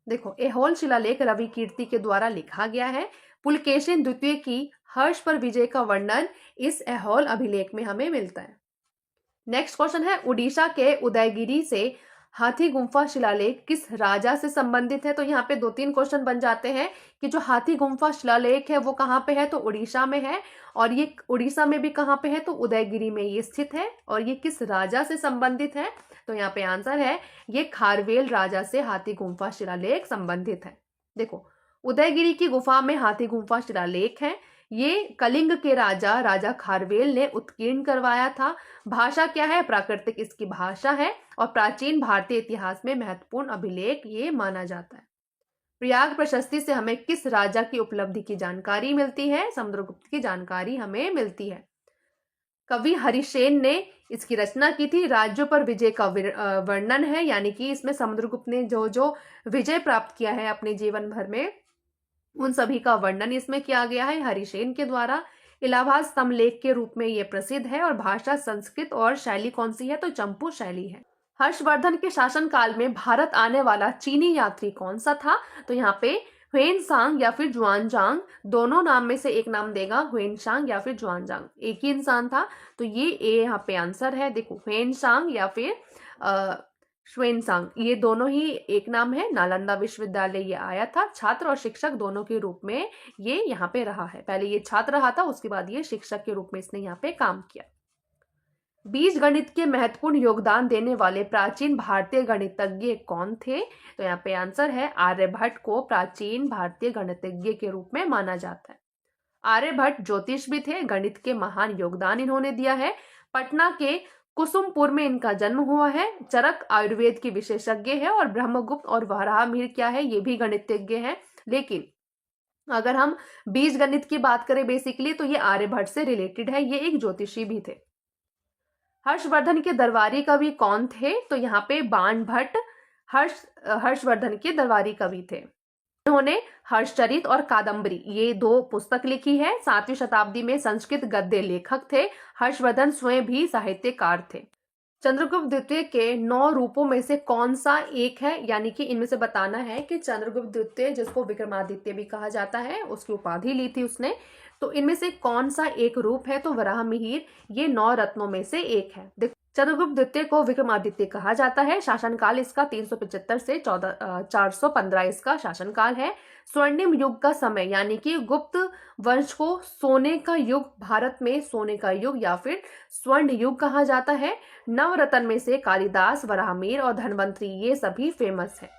देखो ऐहोल शिलालेख रवि कीर्ति के द्वारा लिखा गया है। पुलकेशिन द्वितीय की हर्ष पर विजय का वर्णन इस ऐहोल अभिलेख में हमें मिलता है। नेक्स्ट क्वेश्चन है उड़ीसा के उदयगिरी से हाथी गुम्फा शिलालेख किस राजा से संबंधित है? तो यहाँ पे 2-3 क्वेश्चन बन जाते हैं कि जो हाथी गुम्फा शिलालेख है वो कहाँ पे है? तो उड़ीसा में है। और ये उड़ीसा में भी कहाँ पे है? तो उदयगिरी में ये स्थित है। और ये किस राजा से संबंधित है? तो यहाँ पे आंसर है ये खारवेल राजा से हाथी गुम्फा शिलालेख संबंधित है। देखो उदयगिरी की गुफा में हाथी गुम्फा शिलालेख है। ये कलिंग के राजा खारवेल ने उत्कीर्ण करवाया था। भाषा क्या है? प्राकृतिक इसकी भाषा है। और प्राचीन भारतीय इतिहास में महत्वपूर्ण अभिलेख ये माना जाता है। प्रयाग प्रशस्ति से हमें किस राजा की उपलब्धि की जानकारी मिलती है? समुद्रगुप्त की जानकारी हमें मिलती है। कवि हरिसेन ने इसकी रचना की थी। राज्यों पर विजय का वर्णन है, यानी कि इसमें समुद्रगुप्त ने जो जो विजय प्राप्त किया है अपने जीवन भर में उन सभी का वर्णन इसमें किया गया है हरिसेन के द्वारा। इलाहाबाद स्तंभ लेख के रूप में यह प्रसिद्ध है। और भाषा संस्कृत और शैली कौन सी है? तो चंपू शैली है। हर्षवर्धन के शासनकाल में भारत आने वाला चीनी यात्री कौन सा था? तो यहाँ पे ह्वेनसांग या फिर जुआनजांग, दोनों नाम में से एक नाम देगा, ह्वेनसांग या फिर जुआनजांग, एक ही इंसान था। तो ये यहाँ पे आंसर है। देखो ह्वेनसांग या फिर श्वेनसांग ये दोनों ही एक नाम है। नालंदा विश्वविद्यालय ये आया था। छात्र और शिक्षक दोनों के रूप में ये यहाँ पे रहा है। पहले ये छात्र रहा था, उसके बाद ये शिक्षक के रूप में इसने यहाँ पे काम किया। बीज गणित के महत्वपूर्ण योगदान देने वाले प्राचीन भारतीय गणितज्ञ कौन थे? तो यहाँ पे आंसर है आर्यभट्ट को प्राचीन भारतीय गणितज्ञ के रूप में माना जाता है। आर्यभट्ट ज्योतिष भी थे। गणित के महान योगदान इन्होंने दिया है। पटना के कुसुमपुर में इनका जन्म हुआ है। चरक आयुर्वेद के विशेषज्ञ है। और ब्रह्मगुप्त और वराहमिहिर क्या है? ये भी गणितज्ञ हैं। लेकिन अगर हम बीज गणित की बात करें बेसिकली तो ये आर्यभट्ट से रिलेटेड है। ये एक ज्योतिषी भी थे। हर्षवर्धन के दरबारी कवि कौन थे? तो यहाँ पे बाणभट्ट हर्षवर्धन के दरबारी कवि थे। उन्होंने हर्षचरित और कादम्बरी ये 2 पुस्तक लिखी है। 7वीं शताब्दी में संस्कृत गद्य लेखक थे। हर्षवर्धन स्वयं भी साहित्यकार थे। चंद्रगुप्त द्वितीय के 9 रूपों में से कौन सा एक है, यानी कि इनमें से बताना है कि चंद्रगुप्त द्वितीय, जिसको विक्रमादित्य भी कहा जाता है, उसकी उपाधि ली थी उसने, तो इनमें से कौन सा एक रूप है, तो वराहमिहिर ये 9 रत्नों में से एक है। देखो, चंद्रगुप्त द्वितीय को विक्रमादित्य कहा जाता है। शासनकाल इसका 375 से 415 इसका शासनकाल है। स्वर्णिम युग का समय, यानी कि गुप्त वंश को सोने का युग, भारत में सोने का युग या फिर स्वर्ण युग कहा जाता है। नवरत्न में से कालिदास, वराहमिहिर और धन्वंतरी ये सभी फेमस है।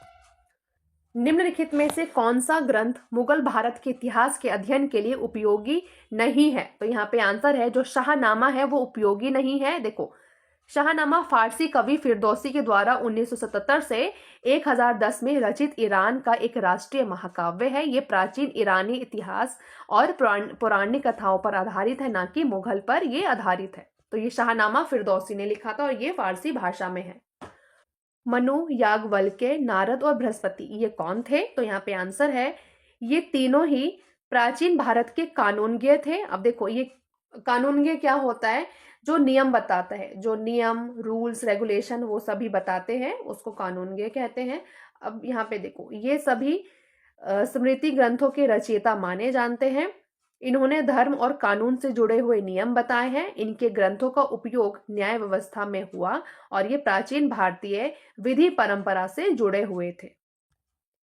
निम्नलिखित में से कौन सा ग्रंथ मुगल भारत के इतिहास के अध्ययन के लिए उपयोगी नहीं है, तो यहाँ पे आंसर है जो शाहनामा है वो उपयोगी नहीं है। देखो, शाहनामा फारसी कवि फिरदौसी के द्वारा 1977 से 1010 में रचित ईरान का एक राष्ट्रीय महाकाव्य है। ये प्राचीन ईरानी इतिहास और पौराणिक कथाओं पर आधारित है, ना कि मुगल पर ये आधारित है। तो ये शाहनामा फिरदौसी ने लिखा था और ये फारसी भाषा में है। मनु, याज्ञवल्क्य, नारद और बृहस्पति ये कौन थे, तो यहाँ पे आंसर है ये तीनों ही प्राचीन भारत के कानूनज्ञ थे। अब देखो, ये कानूनज्ञ क्या होता है, जो नियम बताता है, जो नियम, रूल्स, रेगुलेशन वो सभी बताते हैं, उसको कानूनज्ञ कहते हैं। अब यहाँ पे देखो, ये सभी स्मृति ग्रंथों के रचयिता माने जानते हैं। इन्होंने धर्म और कानून से जुड़े हुए नियम बताए हैं। इनके ग्रंथों का उपयोग न्याय व्यवस्था में हुआ और ये प्राचीन भारतीय विधि परंपरा से जुड़े हुए थे।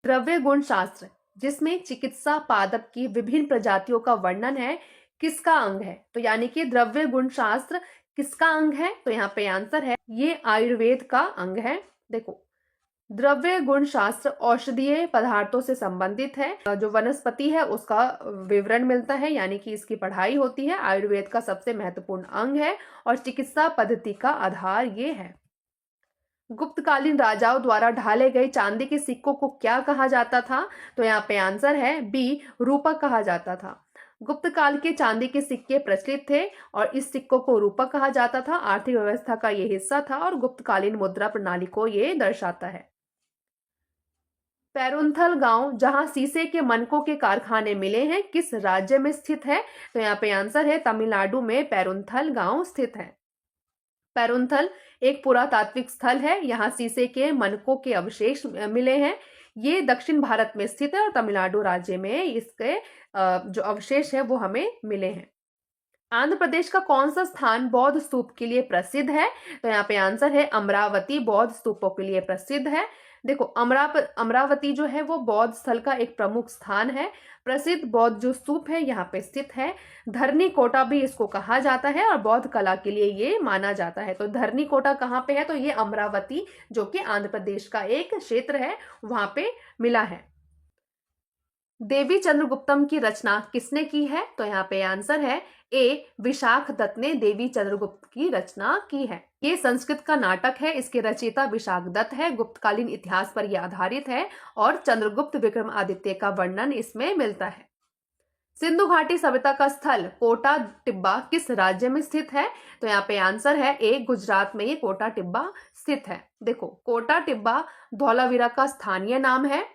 द्रव्य गुण शास्त्र, जिसमें चिकित्सा पादप की विभिन्न प्रजातियों का वर्णन है, किसका अंग है, तो यानी कि द्रव्य गुण शास्त्र किसका अंग है, तो यहाँ पे आंसर है ये आयुर्वेद का अंग है। देखो, द्रव्य गुण शास्त्र औषधीय पदार्थों से संबंधित है। जो वनस्पति है उसका विवरण मिलता है, यानी कि इसकी पढ़ाई होती है। आयुर्वेद का सबसे महत्वपूर्ण अंग है और चिकित्सा पद्धति का आधार ये है। गुप्तकालीन राजाओं द्वारा ढाले गए चांदी के सिक्कों को क्या कहा जाता था, तो यहाँ पे आंसर है बी, रूपक कहा जाता था। गुप्त काल के चांदी के सिक्के प्रचलित थे और इस सिक्कों को रूपक कहा जाता था। आर्थिक व्यवस्था का ये हिस्सा था और गुप्तकालीन मुद्रा प्रणाली को ये दर्शाता है। पेरुंथल गांव, जहां शीशे के मनकों के कारखाने मिले हैं, किस राज्य में स्थित है, तो यहाँ पे आंसर है तमिलनाडु में पेरुंथल गांव स्थित है। पेरुंथल एक पुरातात्विक स्थल है। यहाँ शीशे के मनकों के अवशेष मिले हैं। ये दक्षिण भारत में स्थित है और तमिलनाडु राज्य में इसके जो अवशेष है वो हमें मिले हैं। आंध्र प्रदेश का कौन सा स्थान बौद्ध स्तूप के लिए प्रसिद्ध है, तो यहाँ पे आंसर है अमरावती बौद्ध स्तूपों के लिए प्रसिद्ध है। देखो, अमरावती जो है वो बौद्ध स्थल का एक प्रमुख स्थान है। प्रसिद्ध बौद्ध जो स्तूप है यहाँ पे स्थित है। धरनी कोटा भी इसको कहा जाता है और बौद्ध कला के लिए ये माना जाता है। तो धरनी कोटा कहाँ पे है, तो ये अमरावती, जो कि आंध्र प्रदेश का एक क्षेत्र है, वहां पे मिला है। देवी चंद्रगुप्तम की रचना किसने की है, तो यहाँ पे आंसर है ए, विशाख दत्त ने देवी चंद्रगुप्त की रचना की है। ये संस्कृत का नाटक है। इसके रचयिता विशाख दत्त है। गुप्तकालीन इतिहास पर यह आधारित है और चंद्रगुप्त विक्रमादित्य का वर्णन इसमें मिलता है। सिंधु घाटी सभ्यता का स्थल कोटा टिब्बा किस राज्य में स्थित है, तो यहाँ पे आंसर है ए, गुजरात में ये कोटा टिब्बा स्थित है। देखो, कोटा टिब्बा धौलावीरा का स्थानीय नाम है।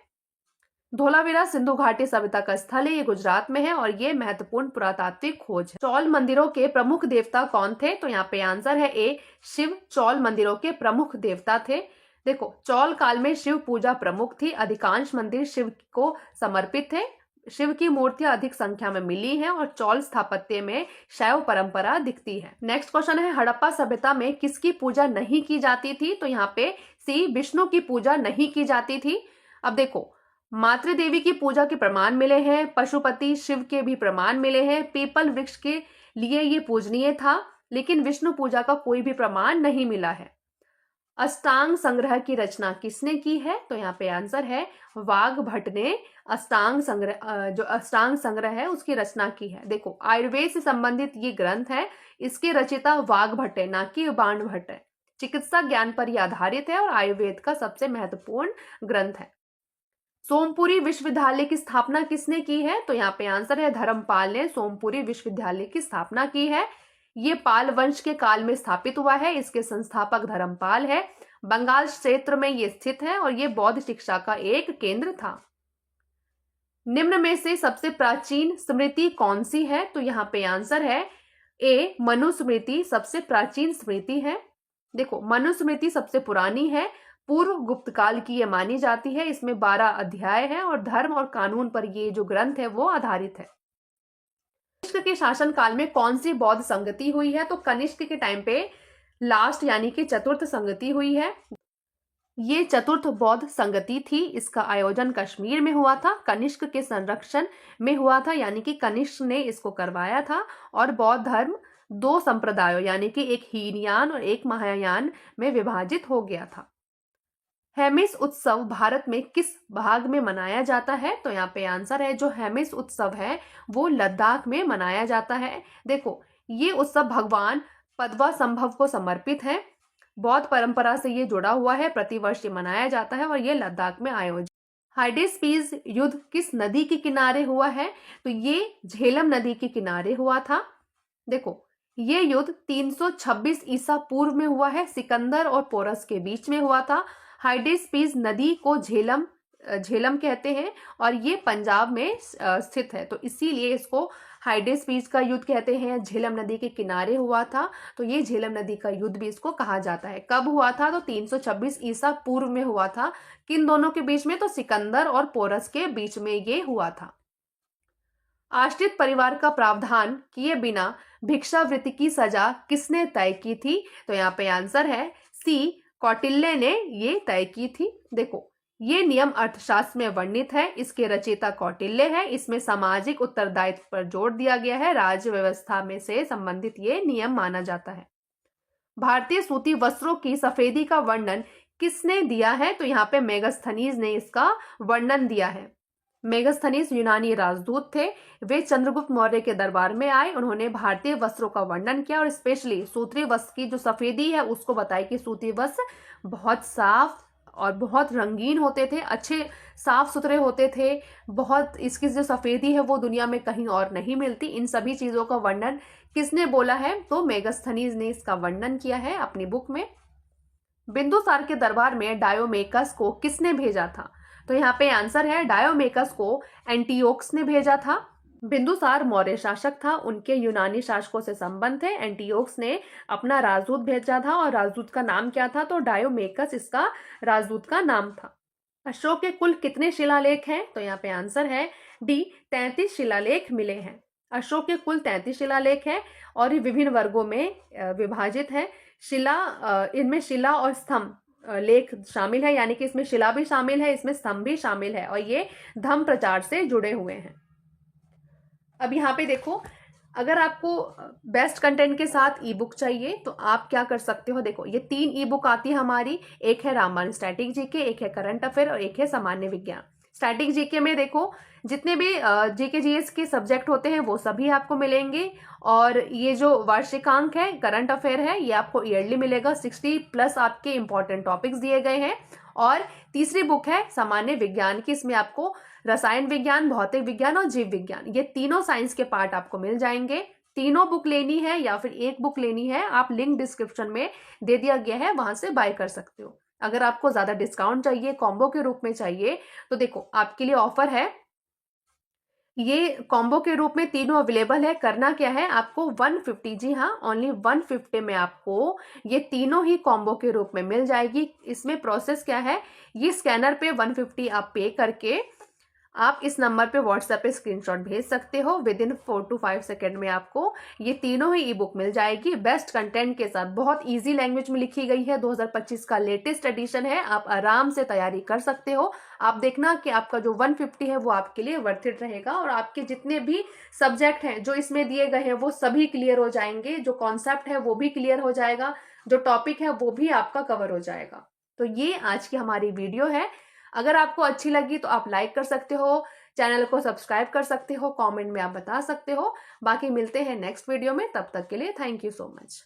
धौलावीरा सिंधु घाटी सभ्यता का स्थल है। ये गुजरात में है और ये महत्वपूर्ण पुरातात्विक खोज है। चौल मंदिरों के प्रमुख देवता कौन थे, तो यहाँ पे आंसर है ए, शिव चौल मंदिरों के प्रमुख देवता थे। देखो, चौल काल में शिव पूजा प्रमुख थी। अधिकांश मंदिर शिव को समर्पित थे। शिव की मूर्तियां अधिक संख्या में मिली हैं और चौल स्थापत्य में शैव परंपरा दिखती है। नेक्स्ट क्वेश्चन है, हड़प्पा सभ्यता में किसकी पूजा नहीं की जाती थी, तो यहाँ पे सी, विष्णु की पूजा नहीं की जाती थी। अब देखो, मातृ देवी की पूजा के प्रमाण मिले हैं। पशुपति शिव के भी प्रमाण मिले हैं। पीपल वृक्ष के लिए ये पूजनीय था, लेकिन विष्णु पूजा का कोई भी प्रमाण नहीं मिला है। अष्टांग संग्रह की रचना किसने की है, तो यहाँ पे आंसर है वाग्भट ने अष्टांग संग्रह है उसकी रचना की है। देखो, आयुर्वेद से संबंधित ये ग्रंथ है। इसके रचयिता वाग्भट है, ना कि बाणभट्ट है। चिकित्सा ज्ञान पर यह आधारित है और आयुर्वेद का सबसे महत्वपूर्ण ग्रंथ है। सोमपुरी विश्वविद्यालय की स्थापना किसने की है, तो यहाँ पे आंसर है धर्मपाल ने सोमपुरी विश्वविद्यालय की स्थापना की है। ये पाल वंश के काल में स्थापित हुआ है। इसके संस्थापक धर्मपाल है। बंगाल क्षेत्र में ये स्थित है और ये बौद्ध शिक्षा का एक केंद्र था। निम्न में से सबसे प्राचीन स्मृति कौन सी है? तो यहाँ पे आंसर है ए, मनुस्मृति सबसे प्राचीन स्मृति है। देखो, मनुस्मृति सबसे पुरानी है, पूर्व गुप्त काल की ये मानी जाती है। इसमें 12 अध्याय है और धर्म और कानून पर ये जो ग्रंथ है वो आधारित है। कनिष्क के शासन काल में कौन सी बौद्ध संगति हुई है? तो कनिष्क के टाइम पे लास्ट यानी कि चतुर्थ संगति हुई है। ये चतुर्थ बौद्ध संगति थी। इसका आयोजन कश्मीर में हुआ था, कनिष्क के संरक्षण में हुआ था, यानी कि कनिष्क ने इसको करवाया था। और बौद्ध धर्म 2 संप्रदायों यानी कि एक हीनयान और एक महायान में विभाजित हो गया था। हेमिस उत्सव भारत में किस भाग में मनाया जाता है? तो यहाँ पे आंसर है जो हेमिस उत्सव है वो लद्दाख में मनाया जाता है। देखो, ये उत्सव भगवान पद्मा संभव को समर्पित है। बौद्ध परंपरा से ये जुड़ा हुआ है, प्रतिवर्ष ये मनाया जाता है और ये लद्दाख में आयोजित। हाइडेस्पीस युद्ध किस नदी के किनारे हुआ है? तो ये झेलम नदी के किनारे हुआ था। देखो, ये युद्ध 326 ईसा पूर्व में हुआ है, सिकंदर और पोरस के बीच में हुआ था। हाइडेस्पीस नदी को झेलम कहते हैं और ये पंजाब में स्थित है, तो इसीलिए इसको हाइडेस्पीस का युद्ध कहते हैं। झेलम नदी के किनारे हुआ था, तो ये झेलम नदी का युद्ध भी इसको कहा जाता है। कब हुआ था? तो 326 ईसा पूर्व में हुआ था। किन दोनों के बीच में? तो सिकंदर और पोरस के बीच में ये हुआ था। आश्रित परिवार का प्रावधान किए बिना भिक्षावृत्ति की सजा किसने तय की थी? तो यहाँ पे आंसर है सी, कौटिल्य ने ये तय की थी। देखो, ये नियम अर्थशास्त्र में वर्णित है, इसके रचयिता कौटिल्य है। इसमें सामाजिक उत्तरदायित्व पर जोर दिया गया है, राज्य व्यवस्था में से संबंधित ये नियम माना जाता है। भारतीय सूती वस्त्रों की सफेदी का वर्णन किसने दिया है? तो यहाँ पे मेगास्थनीज ने इसका वर्णन दिया है। मेगास्थनीज यूनानी राजदूत थे। वे चंद्रगुप्त मौर्य के दरबार में आए, उन्होंने भारतीय वस्त्रों का वर्णन किया और स्पेशली सूती वस्त्र की जो सफेदी है उसको बताया कि सूती वस्त्र बहुत साफ और बहुत रंगीन होते थे, अच्छे साफ सुथरे होते थे, बहुत इसकी जो सफेदी है वो दुनिया में कहीं और नहीं मिलती। इन सभी चीजों का वर्णन किसने बोला है? तो मेगास्थनीज ने इसका वर्णन किया है अपनी बुक में। बिंदुसार के दरबार में डायोमेकस को किसने भेजा था? तो यहाँ पे आंसर है डायोमेकस को एंटियोक्स ने भेजा था। बिंदुसार मौर्य शासक था, उनके यूनानी शासकों से संबंध थे। एंटियोक्स ने अपना राजदूत भेजा था और राजदूत का नाम क्या था? तो डायोमेकस इसका राजदूत का नाम था। अशोक के कुल कितने शिलालेख हैं? तो यहाँ पे आंसर है डी, 33 शिलालेख मिले हैं। अशोक के कुल 33 शिलालेख हैं और ये विभिन्न वर्गों में विभाजित है। इनमें शिला और स्तंभ लेख शामिल है, यानी कि इसमें शिला भी शामिल है, इसमें स्तंभ भी शामिल है और ये धम्म प्रचार से जुड़े हुए हैं। अब यहाँ पे देखो, अगर आपको बेस्ट कंटेंट के साथ ई बुक चाहिए तो आप क्या कर सकते हो। देखो, ये 3 ई बुक आती है हमारी, एक है रामायण स्टैटिक जीके, एक है करंट अफेयर और एक है सामान्य विज्ञान। स्टैटिक जीके में देखो जितने भी जीके जीएस के सब्जेक्ट होते हैं वो सभी आपको मिलेंगे और ये जो वार्षिकांक है करंट अफेयर है ये आपको ईयरली मिलेगा। 60+ आपके इंपॉर्टेंट टॉपिक्स दिए गए हैं। और तीसरी बुक है सामान्य विज्ञान की, इसमें आपको रसायन विज्ञान, भौतिक विज्ञान और जीव विज्ञान ये तीनों साइंस के पार्ट आपको मिल जाएंगे। तीनों बुक लेनी है या फिर एक बुक लेनी है, आप लिंक डिस्क्रिप्शन में दे दिया गया है, वहां से बाय कर सकते हो। अगर आपको ज्यादा डिस्काउंट चाहिए, कॉम्बो के रूप में चाहिए, तो देखो आपके लिए ऑफर है। ये कॉम्बो के रूप में तीनों अवेलेबल है। करना क्या है आपको 150, जी हाँ, ओनली 150 में आपको ये तीनों ही कॉम्बो के रूप में मिल जाएगी। इसमें प्रोसेस क्या है, ये स्कैनर पे 150 आप पे करके आप इस नंबर पे व्हाट्सएप पे स्क्रीनशॉट भेज सकते हो। विद इन 4 to 5 सेकेंड में आपको ये तीनों ही ई बुक मिल जाएगी बेस्ट कंटेंट के साथ। बहुत इजी लैंग्वेज में लिखी गई है, 2025 का लेटेस्ट एडिशन है, आप आराम से तैयारी कर सकते हो। आप देखना कि आपका जो 150 है वो आपके लिए वर्थ इट रहेगा और आपके जितने भी सब्जेक्ट हैं जो इसमें दिए गए हैं वो सभी क्लियर हो जाएंगे, जो कॉन्सेप्ट है वो भी क्लियर हो जाएगा, जो टॉपिक है वो भी आपका कवर हो जाएगा। तो ये आज की हमारी वीडियो है। अगर आपको अच्छी लगी तो आप लाइक कर सकते हो, चैनल को सब्सक्राइब कर सकते हो, कमेंट में आप बता सकते हो। बाकी मिलते हैं नेक्स्ट वीडियो में, तब तक के लिए थैंक यू सो मच।